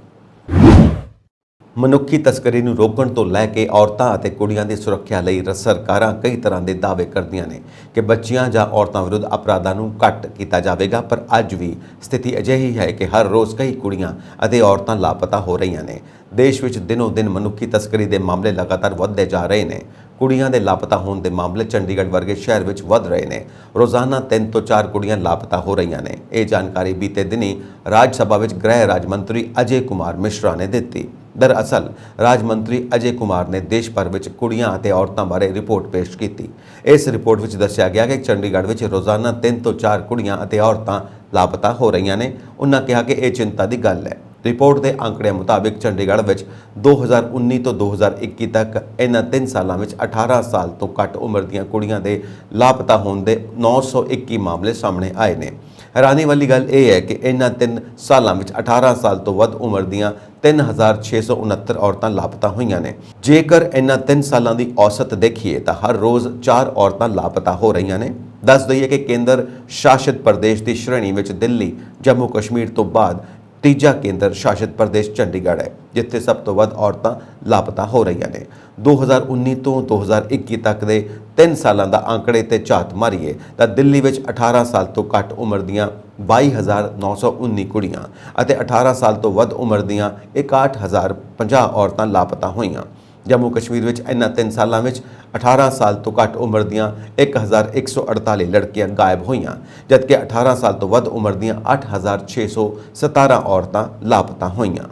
S2: ਮਨੁੱਖੀ ਤਸਕਰੀ ਨੂੰ ਰੋਕਣ ਤੋਂ ਲੈ ਕੇ ਔਰਤਾਂ ਅਤੇ ਕੁੜੀਆਂ ਦੀ ਸੁਰੱਖਿਆ ਲਈ ਸਰਕਾਰਾਂ ਕਈ ਤਰ੍ਹਾਂ ਦੇ ਦਾਅਵੇ ਕਰਦੀਆਂ ਨੇ ਕਿ ਬੱਚੀਆਂ ਜਾਂ ਔਰਤਾਂ ਵਿਰੁੱਧ ਅਪਰਾਧਾਂ ਨੂੰ ਘੱਟ ਕੀਤਾ ਜਾਵੇਗਾ, ਪਰ ਅੱਜ ਵੀ ਸਥਿਤੀ ਅਜਿਹੀ ਹੈ ਕਿ ਹਰ ਰੋਜ਼ ਕਈ ਕੁੜੀਆਂ ਅਤੇ ਔਰਤਾਂ ਲਾਪਤਾ ਹੋ ਰਹੀਆਂ ਨੇ। ਦੇਸ਼ ਵਿੱਚ ਦਿਨੋਂ ਦਿਨ ਮਨੁੱਖੀ ਤਸਕਰੀ ਦੇ ਮਾਮਲੇ ਲਗਾਤਾਰ ਵੱਧਦੇ ਜਾ ਰਹੇ ਨੇ। ਕੁੜੀਆਂ ਦੇ ਲਾਪਤਾ ਹੋਣ ਦੇ ਮਾਮਲੇ ਚੰਡੀਗੜ੍ਹ ਵਰਗੇ ਸ਼ਹਿਰ ਵਿੱਚ ਵੱਧ ਰਹੇ ਨੇ। ਰੋਜ਼ਾਨਾ 3 ਤੋਂ 4 ਕੁੜੀਆਂ ਲਾਪਤਾ ਹੋ ਰਹੀਆਂ ਨੇ। ਇਹ ਜਾਣਕਾਰੀ ਬੀਤੇ ਦਿਨੀ ਰਾਜ ਸਭਾ ਵਿੱਚ ਗ੍ਰਹਿ ਰਾਜ ਮੰਤਰੀ ਅਜੇ ਕੁਮਾਰ ਮਿਸ਼ਰਾ ਨੇ ਦਿੱਤੀ। ਦਰਅਸਲ ਰਾਜ ਮੰਤਰੀ ਅਜੇ ਕੁਮਾਰ ਨੇ ਦੇਸ਼ ਭਰ ਵਿੱਚ ਕੁੜੀਆਂ ਅਤੇ ਔਰਤਾਂ ਬਾਰੇ ਰਿਪੋਰਟ ਪੇਸ਼ ਕੀਤੀ। ਇਸ ਰਿਪੋਰਟ ਵਿੱਚ ਦੱਸਿਆ ਗਿਆ ਕਿ ਚੰਡੀਗੜ੍ਹ ਵਿੱਚ ਰੋਜ਼ਾਨਾ 3 ਤੋਂ 4 ਕੁੜੀਆਂ ਅਤੇ ਔਰਤਾਂ ਲਾਪਤਾ ਹੋ ਰਹੀਆਂ ਨੇ। ਉਹਨਾਂ ਕਿਹਾ ਕਿ ਇਹ ਚਿੰਤਾ ਦੀ ਗੱਲ ਹੈ। ਰਿਪੋਰਟ ਦੇ ਅੰਕੜਿਆਂ ਮੁਤਾਬਿਕ ਚੰਡੀਗੜ੍ਹ ਵਿੱਚ 2019 ਤੋਂ 2021 ਤੱਕ ਇਹਨਾਂ 3 ਸਾਲਾਂ ਵਿੱਚ 18 ਸਾਲ ਤੋਂ ਘੱਟ ਉਮਰ ਦੀਆਂ ਕੁੜੀਆਂ ਦੇ ਲਾਪਤਾ ਹੋਣ ਦੇ 921 ਮਾਮਲੇ ਸਾਹਮਣੇ ਆਏ ਨੇ। ਹੈਰਾਨੀ ਵਾਲੀ ਗੱਲ ਇਹ ਹੈ ਕਿ ਇਹਨਾਂ 3 ਸਾਲਾਂ ਵਿੱਚ 18 ਸਾਲ ਤੋਂ ਵੱਧ ਉਮਰ ਦੀਆਂ 3669 ਔਰਤਾਂ ਲਾਪਤਾ ਹੋਈਆਂ ਨੇ। ਜੇਕਰ ਇਹਨਾਂ 3 ਸਾਲਾਂ ਦੀ ਔਸਤ ਦੇਖੀਏ ਤਾਂ ਹਰ ਰੋਜ਼ 4 ਔਰਤਾਂ ਲਾਪਤਾ ਹੋ ਰਹੀਆਂ ਨੇ। ਦੱਸ ਦਈਏ ਕਿ ਕੇਂਦਰ ਸ਼ਾਸਿਤ ਪ੍ਰਦੇਸ਼ ਦੀ ਸ਼੍ਰੇਣੀ ਵਿੱਚ ਦਿੱਲੀ, ਜੰਮੂ ਕਸ਼ਮੀਰ ਤੋਂ ਬਾਅਦ ਤੀਜਾ ਕੇਂਦਰ ਸ਼ਾਸਿਤ ਪ੍ਰਦੇਸ਼ ਚੰਡੀਗੜ੍ਹ ਹੈ, ਜਿੱਥੇ ਸਭ ਤੋਂ ਵੱਧ ਔਰਤਾਂ ਲਾਪਤਾ ਹੋ ਰਹੀਆਂ ਨੇ। 2019 ਤੋਂ 2021 ਤੱਕ ਦੇ 3 ਸਾਲਾਂ ਦਾ ਅੰਕੜੇ ਤੇ ਝਾਤ ਮਾਰੀਏ ਤਾਂ ਦਿੱਲੀ ਵਿੱਚ 18 ਸਾਲ ਤੋਂ ਘੱਟ ਉਮਰ ਦੀਆਂ 22,919 ਕੁੜੀਆਂ ਅਤੇ 18 ਸਾਲ ਤੋਂ ਵੱਧ ਉਮਰ ਦੀਆਂ 61,050 ਔਰਤਾਂ ਲਾਪਤਾ ਹੋਈਆਂ। ਜੰਮੂ ਕਸ਼ਮੀਰ ਵਿੱਚ ਇਹਨਾਂ 3 ਸਾਲਾਂ ਵਿੱਚ 18 ਸਾਲ ਤੋਂ ਘੱਟ ਉਮਰ ਦੀਆਂ 1,148 ਲੜਕੀਆਂ ਗਾਇਬ ਹੋਈਆਂ, ਜਦਕਿ 18 ਸਾਲ ਤੋਂ ਵੱਧ ਉਮਰ ਦੀਆਂ 8,617 ਔਰਤਾਂ ਲਾਪਤਾ ਹੋਈਆਂ।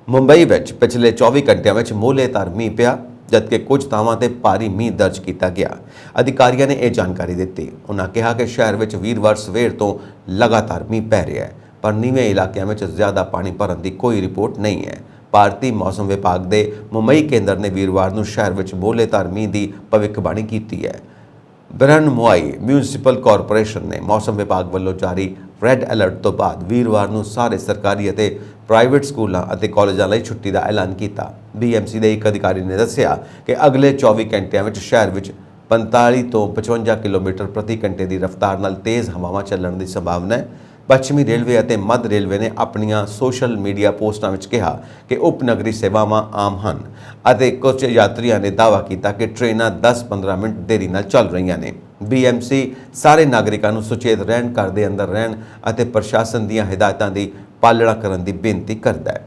S2: ਮੁੰਬਈ ਵਿੱਚ ਪਿਛਲੇ 24 ਘੰਟਿਆਂ ਵਿੱਚ ਮੋਹਲੇਧਾਰ ਮੀਂਹ ਪਿਆ, ਜਦਕਿ ਕੁਝ ਥਾਵਾਂ ਤੇ ਭਾਰੀ ਮੀਂਹ ਦਰਜ ਕੀਤਾ ਗਿਆ। ਅਧਿਕਾਰੀਆਂ ਨੇ ਇਹ ਜਾਣਕਾਰੀ ਦਿੱਤੀ। ਉਨ੍ਹਾਂ ਕਿਹਾ ਕਿ ਸ਼ਹਿਰ ਵਿੱਚ ਵੀਰਵਾਰ ਸਵੇਰ ਤੋਂ ਲਗਾਤਾਰ ਮੀਂਹ ਪੈ ਰਿਹਾ ਹੈ, ਪਰ ਨੀਵੇਂ ਇਲਾਕਿਆਂ ਵਿੱਚ ਜ਼ਿਆਦਾ ਪਾਣੀ ਭਰਨ ਦੀ ਕੋਈ ਰਿਪੋਰਟ ਨਹੀਂ ਹੈ। ਭਾਰਤੀ ਮੌਸਮ ਵਿਭਾਗ ਦੇ ਮੁੰਬਈ ਕੇਂਦਰ ਨੇ ਵੀਰਵਾਰ ਨੂੰ ਸ਼ਹਿਰ ਵਿੱਚ ਮੋਹਲੇਧਾਰ ਮੀਂਹ ਦੀ ਭਵਿੱਖਬਾਣੀ ਕੀਤੀ ਹੈ। ਬ੍ਰਿਹਨਮੁੰਬਈ ਮਿਊਨਿਸਪਲ ਕਾਰਪੋਰੇਸ਼ਨ ਨੇ ਮੌਸਮ ਵਿਭਾਗ ਵੱਲੋਂ ਜਾਰੀ ਰੈੱਡ ਅਲਰਟ ਤੋਂ ਬਾਅਦ ਵੀਰਵਾਰ ਨੂੰ ਸਾਰੇ ਸਰਕਾਰੀ ਅਤੇ ਪ੍ਰਾਈਵੇਟ ਸਕੂਲਾਂ ਅਤੇ ਕਾਲਜਾਂ ਲਈ ਛੁੱਟੀ ਦਾ ਐਲਾਨ ਕੀਤਾ। BMC ਦੇ ਇੱਕ ਅਧਿਕਾਰੀ ਨੇ ਦੱਸਿਆ ਕਿ ਅਗਲੇ 24 ਘੰਟਿਆਂ ਵਿੱਚ ਸ਼ਹਿਰ ਵਿੱਚ 45 ਤੋਂ 55 ਕਿਲੋਮੀਟਰ ਪ੍ਰਤੀ ਘੰਟੇ ਦੀ ਰਫ਼ਤਾਰ ਨਾਲ ਤੇਜ਼ ਹਵਾਵਾਂ ਚੱਲਣ ਦੀ ਸੰਭਾਵਨਾ ਹੈ। ਪੱਛਮੀ ਰੇਲਵੇ ਅਤੇ ਮੱਧ ਰੇਲਵੇ ਨੇ ਆਪਣੀਆਂ ਸੋਸ਼ਲ ਮੀਡੀਆ ਪੋਸਟਾਂ ਵਿੱਚ ਕਿਹਾ ਕਿ ਉਪਨਗਰੀ ਸੇਵਾਵਾਂ ਆਮ ਹਨ ਅਤੇ ਕੁਝ ਯਾਤਰੀਆਂ ਨੇ ਦਾਅਵਾ ਕੀਤਾ ਕਿ ਟ੍ਰੇਨਾਂ 10-15 ਮਿੰਟ ਦੇਰੀ ਨਾਲ ਚੱਲ ਰਹੀਆਂ ਨੇ। BMC ਸਾਰੇ ਨਾਗਰਿਕਾਂ ਨੂੰ ਸੁਚੇਤ ਰਹਿਣ, ਘਰ ਦੇ ਅੰਦਰ ਰਹਿਣ ਅਤੇ ਪ੍ਰਸ਼ਾਸਨ ਦੀਆਂ ਹਦਾਇਤਾਂ ਦੀ ਪਾਲਣਾ ਕਰਨ ਦੀ ਬੇਨਤੀ ਕਰਦਾ ਹੈ।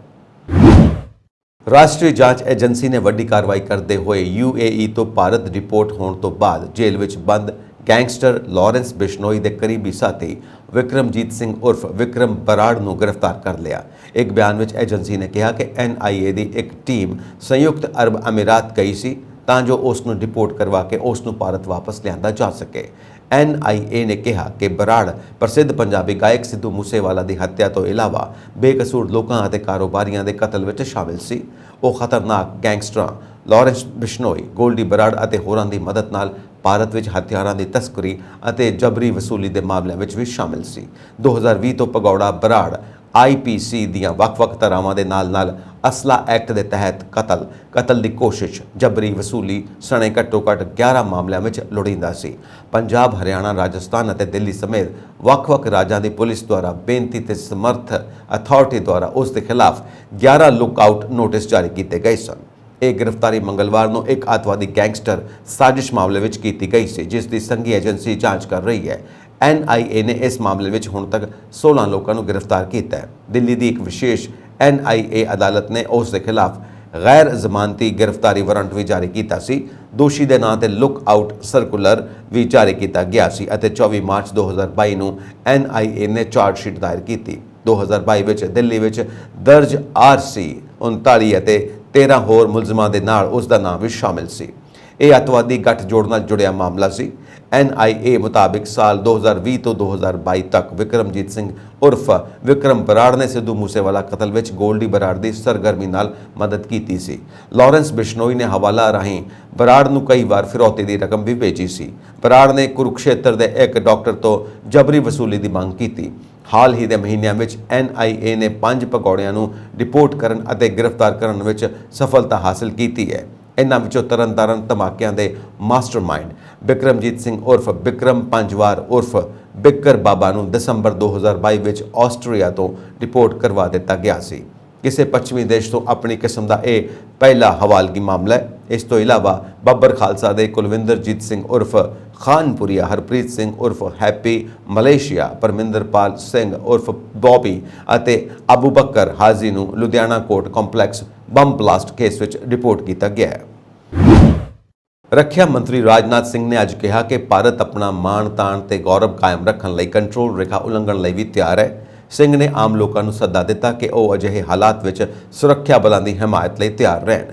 S2: ਰਾਸ਼ਟਰੀ ਜਾਂਚ ਏਜੰਸੀ ਨੇ ਵੱਡੀ ਕਾਰਵਾਈ ਕਰਦੇ ਹੋਏ UAE ਤੋਂ ਭਾਰਤ ਰਿਪੋਰਟ ਹੋਣ ਤੋਂ ਬਾਅਦ ਜੇਲ੍ਹ ਵਿੱਚ ਬੰਦ ਗੈਂਗਸਟਰ ਲਾਰੈਂਸ ਬਿਸ਼ਨੋਈ ਦੇ ਕਰੀਬੀ ਸਾਥੀ ਵਿਕਰਮਜੀਤ ਸਿੰਘ ਉਰਫ ਵਿਕਰਮ ਬਰਾੜ ਨੂੰ ਗ੍ਰਿਫਤਾਰ ਕਰ ਲਿਆ। ਇੱਕ ਬਿਆਨ ਵਿੱਚ ਏਜੰਸੀ ਨੇ ਕਿਹਾ ਕਿ NIA ਦੀ ਇੱਕ ਟੀਮ ਸੰਯੁਕਤ ਅਰਬ ਅਮੀਰਾਤ ਗਈ ਸੀ ਤਾਂ ਜੋ ਉਸ ਨੂੰ ਰਿਪੋਰਟ ਕਰਵਾ ਕੇ ਉਸ ਨੂੰ ਭਾਰਤ ਵਾਪਸ ਲਿਆਂਦਾ ਜਾ ਸਕੇ। NIA ਨੇ ਕਿਹਾ ਕਿ ਬਰਾੜ ਪ੍ਰਸਿੱਧ ਪੰਜਾਬੀ ਗਾਇਕ ਸਿੱਧੂ ਮੂਸੇਵਾਲਾ ਦੀ ਹੱਤਿਆ ਤੋਂ ਇਲਾਵਾ ਬੇਕਸੂਰ ਲੋਕਾਂ ਅਤੇ ਕਾਰੋਬਾਰੀਆਂ ਦੇ ਕਤਲ ਵਿੱਚ ਸ਼ਾਮਿਲ ਸੀ। ਉਹ ਖਤਰਨਾਕ ਗੈਂਗਸਟਰਾਂ ਲਾਰੈਂਸ ਬਿਸ਼ਨੋਈ, ਗੋਲਡੀ ਬਰਾੜ ਅਤੇ ਹੋਰਾਂ ਦੀ ਮਦਦ ਨਾਲ ਭਾਰਤ ਵਿੱਚ ਹਥਿਆਰਾਂ ਦੀ ਤਸਕਰੀ ਅਤੇ ਜਬਰੀ ਵਸੂਲੀ ਦੇ ਮਾਮਲਿਆਂ ਵਿੱਚ ਵੀ ਸ਼ਾਮਿਲ ਸੀ। 2020 ਤੋਂ ਭਗੌੜਾ ਬਰਾੜ IPC ਦੀਆਂ ਵੱਖ-ਵੱਖ ਧਾਰਾਵਾਂ ਦੇ ਨਾਲ-ਨਾਲ ਅਸਲਾ ਐਕਟ ਦੇ ਤਹਿਤ ਕਤਲ ਦੀ ਕੋਸ਼ਿਸ਼, ਜਬਰੀ ਵਸੂਲੀ ਸਣੇ ਘੱਟੋ-ਘੱਟ 11 ਮਾਮਲਿਆਂ ਵਿੱਚ ਲੋੜੀਂਦਾ ਸੀ। ਪੰਜਾਬ, ਹਰਿਆਣਾ, ਰਾਜਸਥਾਨ ਅਤੇ ਦਿੱਲੀ ਸਮੇਤ ਵੱਖ-ਵੱਖ ਰਾਜਾਂ ਦੀ ਪੁਲਿਸ ਦੁਆਰਾ ਬੇਨਤੀ ਤੇ ਸਮਰਥ ਅਥਾਰਟੀ ਦੁਆਰਾ ਉਸ ਦੇ ਖਿਲਾਫ 11 ਲੁੱਕਆਊਟ ਨੋਟਿਸ ਜਾਰੀ ਕੀਤੇ ਗਏ ਸਨ। ਇਹ ਗ੍ਰਿਫਤਾਰੀ ਮੰਗਲਵਾਰ ਨੂੰ ਇੱਕ ਅੱਤਵਾਦੀ ਗੈਂਗਸਟਰ ਸਾਜ਼ਿਸ਼ ਮਾਮਲੇ ਵਿੱਚ ਕੀਤੀ ਗਈ ਸੀ, ਜਿਸ ਦੀ ਸੰਘੀ ਏਜੰਸੀ ਜਾਂਚ ਕਰ ਰਹੀ ਹੈ। NIA ਨੇ ਇਸ ਮਾਮਲੇ ਵਿੱਚ ਹੁਣ ਤੱਕ 16 ਲੋਕਾਂ ਨੂੰ ਗ੍ਰਿਫਤਾਰ ਕੀਤਾ ਹੈ। ਦਿੱਲੀ ਦੀ ਇੱਕ ਵਿਸ਼ੇਸ਼ NIA ਅਦਾਲਤ ਨੇ ਉਸ ਦੇ ਖਿਲਾਫ ਗੈਰ ਜ਼ਮਾਨਤੀ ਗ੍ਰਿਫਤਾਰੀ ਵਾਰੰਟ ਵੀ ਜਾਰੀ ਕੀਤਾ ਸੀ। ਦੋਸ਼ੀ ਦੇ ਨਾਂ ਤੇ ਲੁੱਕ ਆਊਟ ਸਰਕੂਲਰ ਵੀ ਜਾਰੀ ਕੀਤਾ ਗਿਆ ਸੀ ਅਤੇ 24 ਮਾਰਚ 2022 ਨੂੰ NIA ਨੇ ਚਾਰਜ ਸ਼ੀਟ ਦਾਇਰ ਕੀਤੀ। 2022 ਵਿੱਚ ਦਿੱਲੀ ਵਿੱਚ ਦਰਜ RC 39 ਅਤੇ 13 ਹੋਰ ਮੁਲਜ਼ਮਾਂ ਦੇ ਨਾਲ ਉਸ ਦਾ ਨਾਮ ਵੀ ਸ਼ਾਮਿਲ ਸੀ। ਇਹ ਅੱਤਵਾਦੀ ਗੱਠਜੋੜ ਨਾਲ ਜੁੜਿਆ ਮਾਮਲਾ ਸੀ। NIA ਮੁਤਾਬਿਕ ਸਾਲ 2020 ਤੋਂ 2022 ਤੱਕ ਵਿਕਰਮਜੀਤ ਸਿੰਘ ਉਰਫ ਵਿਕਰਮ ਬਰਾੜ ਨੇ ਸਿੱਧੂ ਮੂਸੇਵਾਲਾ ਕਤਲ ਵਿੱਚ ਗੋਲਡੀ ਬਰਾੜ ਦੀ ਸਰਗਰਮੀ ਨਾਲ ਮਦਦ ਕੀਤੀ ਸੀ। ਲਾਰੈਂਸ ਬਿਸ਼ਨੋਈ ਨੇ ਹਵਾਲਾ ਰਾਹੀਂ ਬਰਾੜ ਨੂੰ ਕਈ ਵਾਰ ਫਿਰੌਤੀ ਦੀ ਰਕਮ ਵੀ ਭੇਜੀ ਸੀ। ਬਰਾੜ ਨੇ ਕੁਰੂਕਸ਼ੇਤਰ ਦੇ ਇੱਕ ਡਾਕਟਰ ਤੋਂ ਜਬਰੀ ਵਸੂਲੀ ਦੀ ਮੰਗ ਕੀਤੀ। ਹਾਲ ਹੀ ਦੇ ਮਹੀਨਿਆਂ ਵਿੱਚ NIA ਨੇ 5 ਭਗੌੜਿਆਂ ਨੂੰ ਰਿਪੋਰਟ ਕਰਨ ਅਤੇ ਗ੍ਰਿਫਤਾਰ ਕਰਨ ਵਿੱਚ ਸਫਲਤਾ ਹਾਸਲ ਕੀਤੀ ਹੈ। ਇਨ੍ਹਾਂ ਵਿੱਚੋਂ ਤਰਨਤਾਰਨ ਧਮਾਕਿਆਂ ਦੇ ਮਾਸਟਰਮਾਈਂਡ ਬਿਕਰਮਜੀਤ ਸਿੰਘ ਉਰਫ ਬਿਕਰਮ ਪੰਜਵਾਰ ਉਰਫ ਬਿੱਕਰ ਬਾਬਾ ਨੂੰ ਦਸੰਬਰ 2022 ਵਿੱਚ ਆਸਟਰੀਆ ਤੋਂ ਰਿਪੋਰਟ ਕਰਵਾ ਦਿੱਤਾ ਗਿਆ ਸੀ। ਕਿਸੇ ਪੱਛਮੀ ਦੇਸ਼ ਤੋਂ ਆਪਣੀ ਕਿਸਮ ਦਾ ਇਹ ਪਹਿਲਾ ਹਵਾਲਗੀ ਮਾਮਲਾ ਹੈ। ਇਸ ਤੋਂ ਇਲਾਵਾ ਬੱਬਰ ਖਾਲਸਾ ਦੇ ਕੁਲਵਿੰਦਰਜੀਤ ਸਿੰਘ ਉਰਫ ਖਾਨਪੁਰੀਆ, ਹਰਪ੍ਰੀਤ ਸਿੰਘ ਉਰਫ ਹੈਪੀ ਮਲੇਸ਼ੀਆ, ਪਰਮਿੰਦਰਪਾਲ ਸਿੰਘ ਉਰਫ ਬੌਬੀ ਅਤੇ ਅਬੂ ਬੱਕਰ ਹਾਜ਼ੀ ਨੂੰ Ludhiana court complex bomb blast case ਵਿੱਚ ਰਿਪੋਰਟ ਕੀਤਾ ਗਿਆ ਹੈ। ਰੱਖਿਆ ਮੰਤਰੀ ਰਾਜਨਾਥ ਸਿੰਘ ਨੇ ਅੱਜ ਕਿਹਾ ਕਿ ਭਾਰਤ ਆਪਣਾ ਮਾਣ-ਤਾਣ ਤੇ ਗੌਰਵ ਕਾਇਮ ਰੱਖਣ ਲਈ ਕੰਟਰੋਲ ਰੇਖਾ ਉਲੰਘਣ ਲਈ ਵੀ ਤਿਆਰ ਹੈ। ਸਿੰਘ ਨੇ ਆਮ ਲੋਕਾਂ ਨੂੰ ਸੱਦਾ ਦਿੱਤਾ ਕਿ ਉਹ ਅਜਿਹੇ ਹਾਲਾਤ ਵਿੱਚ ਸੁਰੱਖਿਆ ਬਲਾਂ ਦੀ ਹਮਾਇਤ ਲਈ ਤਿਆਰ ਰਹਿਣ।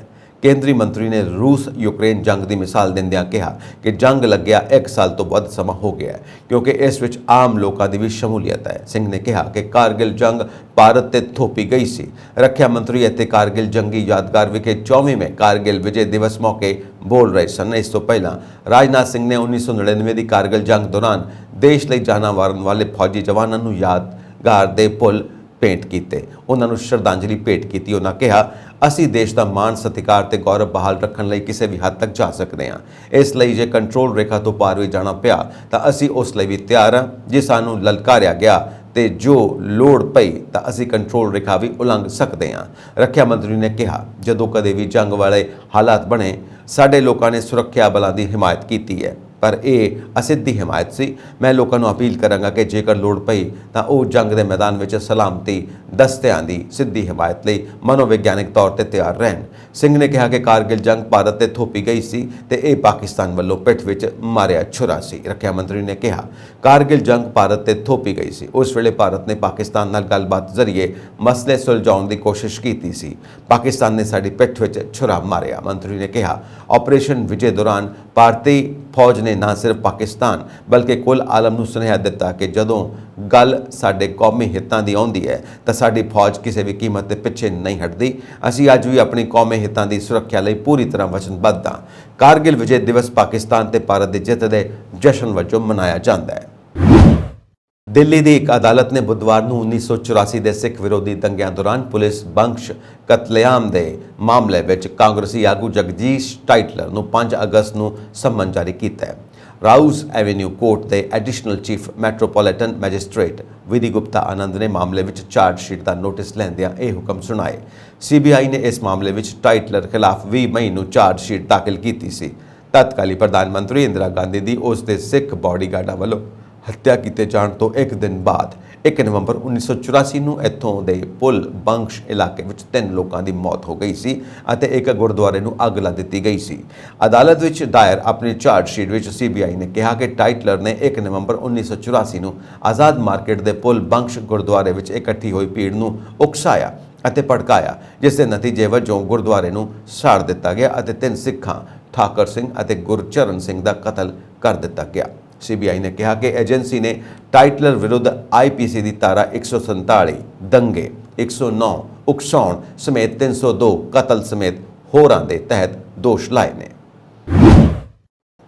S2: ਕੇਂਦਰੀ ਮੰਤਰੀ ਨੇ ਰੂਸ ਯੂਕਰੇਨ ਜੰਗ ਦੀ ਮਿਸਾਲ ਦਿੰਦਿਆਂ ਕਿਹਾ ਕਿ ਜੰਗ ਲੱਗਿਆ 1 ਸਾਲ ਤੋਂ ਵੱਧ ਸਮਾਂ ਹੋ ਗਿਆ ਹੈ, ਕਿਉਂਕਿ ਇਸ ਵਿੱਚ ਆਮ ਲੋਕਾਂ ਦੀ ਵੀ ਸ਼ਮੂਲੀਅਤ ਹੈ। ਸਿੰਘ ਨੇ ਕਿਹਾ ਕਿ ਕਾਰਗਿਲ ਜੰਗ ਭਾਰਤ ਤੇ ਥੋਪੀ ਗਈ ਸੀ। ਰੱਖਿਆ ਮੰਤਰੀ ਅਤੇ ਕਾਰਗਿਲ ਜੰਗੀ ਯਾਦਗਾਰ ਵਿਖੇ 24ਵੇਂ ਕਾਰਗਿਲ ਵਿਜੇ ਦਿਵਸ ਮੌਕੇ ਬੋਲ ਰਹੇ ਸਨ। ਇਸ ਤੋਂ ਪਹਿਲਾਂ ਰਾਜਨਾਥ ਸਿੰਘ ਨੇ 1999 ਦੀ ਕਾਰਗਿਲ ਜੰਗ ਦੌਰਾਨ ਦੇਸ਼ ਲਈ ਜਾਨਾਂ ਵਾਰਨ ਵਾਲੇ ਫੌਜੀ ਜਵਾਨਾਂ ਨੂੰ ਯਾਦਗਾਰ ਦੇ ਫੁੱਲ ਭੇਂਟ ਕੀਤੇ, ਉਹਨਾਂ ਨੂੰ ਸ਼ਰਧਾਂਜਲੀ ਭੇਟ ਕੀਤੀ। ਉਹਨਾਂ ਕਿਹਾ, ਅਸੀਂ ਦੇਸ਼ ਦਾ ਮਾਣ ਸਤਿਕਾਰ ਤੇ ਗੌਰਵ ਬਹਾਲ ਰੱਖਣ ਲਈ ਕਿਸੇ ਵੀ ਹੱਦ ਤੱਕ ਜਾ ਸਕਦੇ ਹਾਂ। ਇਸ ਲਈ ਜੇ ਕੰਟਰੋਲ ਰੇਖਾ ਤੋਂ ਪਾਰ ਵੀ ਜਾਣਾ ਪਿਆ ਤਾਂ ਅਸੀਂ ਉਸ ਲਈ ਵੀ ਤਿਆਰ ਹਾਂ। ਜੇ ਸਾਨੂੰ ਲਲਕਾਰਿਆ ਗਿਆ ਤੇ ਜੋ ਲੋੜ ਪਈ ਤਾਂ ਅਸੀਂ ਕੰਟਰੋਲ ਰੇਖਾ ਵੀ ਉਲੰਘ ਸਕਦੇ ਹਾਂ। ਰੱਖਿਆ ਮੰਤਰੀ ਨੇ ਕਿਹਾ, ਜਦੋਂ ਕਦੇ ਵੀ ਜੰਗ ਵਾਲੇ ਹਾਲਾਤ ਬਣੇ ਸਾਡੇ ਲੋਕਾਂ ਨੇ ਸੁਰੱਖਿਆ ਬਲਾਂ ਦੀ ਹਿਮਾਇਤ ਕੀਤੀ ਹੈ, ਪਰ ਇਹ ਅਸਿੱਧੀ ਹਿਮਾਇਤ ਸੀ। ਮੈਂ ਲੋਕਾਂ ਨੂੰ ਅਪੀਲ ਕਰਾਂਗਾ ਕਿ ਜੇਕਰ ਲੋੜ ਪਈ ਤਾਂ ਉਹ ਜੰਗ ਦੇ ਮੈਦਾਨ ਵਿੱਚ ਸਲਾਮਤੀ ਦਸਤਿਆਂ ਦੀ ਸਿੱਧੀ ਹਿਮਾਇਤ ਲਈ ਮਨੋਵਿਗਿਆਨਿਕ ਤੌਰ ਤੇ ਤਿਆਰ ਰਹਿਣ। ਸਿੰਘ ਨੇ ਕਿਹਾ ਕਿ ਕਾਰਗਿਲ ਜੰਗ ਭਾਰਤ ਤੇ ਥੋਪੀ ਗਈ ਸੀ ਤੇ ਇਹ ਪਾਕਿਸਤਾਨ ਵੱਲੋਂ ਪਿੱਠ ਵਿੱਚ ਮਾਰਿਆ ਛੁਰਾ ਸੀ। ਰੱਖਿਆ ਮੰਤਰੀ ਨੇ ਕਿਹਾ, ਕਾਰਗਿਲ ਜੰਗ ਭਾਰਤ ਤੇ ਥੋਪੀ ਗਈ ਸੀ। ਉਸ ਵੇਲੇ ਭਾਰਤ ਨੇ ਪਾਕਿਸਤਾਨ ਨਾਲ ਗੱਲਬਾਤ ਜ਼ਰੀਏ ਮਸਲੇ ਸੁਲਝਾਉਣ ਦੀ ਕੋਸ਼ਿਸ਼ ਕੀਤੀ ਸੀ। ਪਾਕਿਸਤਾਨ ਨੇ ਸਾਡੀ ਪਿੱਠ ਵਿੱਚ ਛੁਰਾ ਮਾਰਿਆ। ਮੰਤਰੀ ਨੇ ਕਿਹਾ, ਆਪਰੇਸ਼ਨ ਵਿਜੇ ਦੌਰਾਨ ਭਾਰਤੀ ਫੌਜ ਨੇ ਨਾ ਸਿਰਫ ਪਾਕਿਸਤਾਨ ਬਲਕਿ ਕੁੱਲ ਆਲਮ ਨੂੰ ਸੁਨੇਹਾ ਦਿੱਤਾ ਕਿ ਜਦੋਂ ਗੱਲ ਸਾਡੇ ਕੌਮੀ ਹਿੱਤਾਂ ਦੀ ਆਉਂਦੀ ਹੈ ਤਾਂ ਸਾਡੀ ਫੌਜ ਕਿਸੇ ਵੀ ਕੀਮਤ ਤੇ ਪਿੱਛੇ ਨਹੀਂ ਹਟਦੀ। ਅਸੀਂ ਅੱਜ ਵੀ ਆਪਣੀ ਕੌਮੀ ਹਿੱਤਾਂ ਦੀ ਸੁਰੱਖਿਆ ਲਈ ਪੂਰੀ ਤਰ੍ਹਾਂ ਵਚਨਬੱਧ ਹਾਂ। ਕਾਰਗਿਲ ਵਿਜੇ ਦਿਵਸ ਪਾਕਿਸਤਾਨ ਤੇ ਭਾਰਤ ਦੀ ਜਿੱਤ ਦੇ ਜਸ਼ਨ ਵਜੋਂ ਮਨਾਇਆ ਜਾਂਦਾ ਹੈ। ਦਿੱਲੀ ਦੀ ਇੱਕ ਅਦਾਲਤ ਨੇ ਬੁੱਧਵਾਰ ਨੂੰ 1984 ਦੇ ਸਿੱਖ ਵਿਰੋਧੀ ਦੰਗਿਆਂ ਦੌਰਾਨ ਪੁਲਿਸ ਬੰਸ਼ ਕਤਲੇਆਮ ਦੇ ਮਾਮਲੇ ਵਿੱਚ ਕਾਂਗਰਸੀ ਆਗੂ ਜਗਦੀਸ਼ ਟਾਈਟਲਰ ਨੂੰ 5 ਅਗਸਤ ਨੂੰ ਸੰਮਨ ਜਾਰੀ ਕੀਤਾ ਹੈ। ਰਾਉਜ਼ ਐਵੇਨਿਊ ਕੋਰਟ ਦੇ ਐਡੀਸ਼ਨਲ ਚੀਫ ਮੈਟਰੋਪੋਲੀਟਨ ਮੈਜਿਸਟ੍ਰੇਟ ਵਿਧੀ ਗੁਪਤਾ ਆਨੰਦ ਨੇ ਮਾਮਲੇ ਵਿੱਚ ਚਾਰਜ ਸ਼ੀਟ ਦਾ ਨੋਟਿਸ ਲੈਂਦਿਆਂ ਇਹ ਹੁਕਮ ਸੁਣਾਏ। ਸੀਬੀਆਈ ਨੇ ਇਸ ਮਾਮਲੇ ਵਿੱਚ ਟਾਈਟਲਰ ਖਿਲਾਫ 20 ਮਈ ਨੂੰ ਚਾਰਜ ਸ਼ੀਟ ਦਾਖਲ ਕੀਤੀ ਸੀ। ਤਤਕਾਲੀ ਪ੍ਰਧਾਨ ਮੰਤਰੀ ਇੰਦਰਾ ਗਾਂਧੀ ਦੀ ਉਸ ਦੇ ਸਿੱਖ ਬਾਡੀਗਾਰਡਾਂ ਵੱਲੋਂ ਹੱਤਿਆ ਕੀਤੇ ਜਾਣ ਤੋਂ 1 ਦਿਨ ਬਾਅਦ 1 ਨਵੰਬਰ 1984 ਨੂੰ ਇੱਥੋਂ ਦੇ ਪੁਲ ਬੰਸ਼ ਇਲਾਕੇ ਵਿੱਚ 3 ਲੋਕਾਂ ਦੀ ਮੌਤ ਹੋ ਗਈ ਸੀ ਅਤੇ ਇੱਕ ਗੁਰਦੁਆਰੇ ਨੂੰ ਅੱਗ ਲਾ ਦਿੱਤੀ ਗਈ ਸੀ। ਅਦਾਲਤ ਵਿੱਚ ਦਾਇਰ ਆਪਣੀ ਚਾਰਜ ਸ਼ੀਟ ਵਿੱਚ ਸੀਬੀਆਈ ਨੇ ਕਿਹਾ ਕਿ ਟਾਈਟਲਰ ਨੇ 1 ਨਵੰਬਰ 1984 ਨੂੰ ਆਜ਼ਾਦ ਮਾਰਕੀਟ ਦੇ ਪੁਲ ਬੰਸ਼ ਗੁਰਦੁਆਰੇ ਵਿੱਚ ਇਕੱਠੀ ਹੋਈ ਭੀੜ ਨੂੰ ਉਕਸਾਇਆ ਅਤੇ ਭੜਕਾਇਆ, ਜਿਸ ਦੇ ਨਤੀਜੇ ਵਜੋਂ ਗੁਰਦੁਆਰੇ ਨੂੰ ਸਾੜ ਦਿੱਤਾ ਗਿਆ ਅਤੇ 3 ਸਿੱਖਾਂ ਠਾਕਰ ਸਿੰਘ ਅਤੇ ਗੁਰਚਰਨ ਸਿੰਘ ਦਾ ਕਤਲ ਕਰ ਦਿੱਤਾ ਗਿਆ। ਸੀਬੀਆਈ ਨੇ ਕਿਹਾ ਕਿ ਏਜੰਸੀ ਨੇ ਟਾਈਟਲਰ ਵਿਰੁੱਧ ਆਈਪੀਸੀ ਦੀ ਧਾਰਾ 147 ਦੰਗੇ, 109 ਉਕਸਾਉਣ ਸਮੇਤ 302 ਕਤਲ ਸਮੇਤ ਹੋਰਾਂ ਦੇ ਤਹਿਤ ਦੋਸ਼ ਲਾਏ ਨੇ।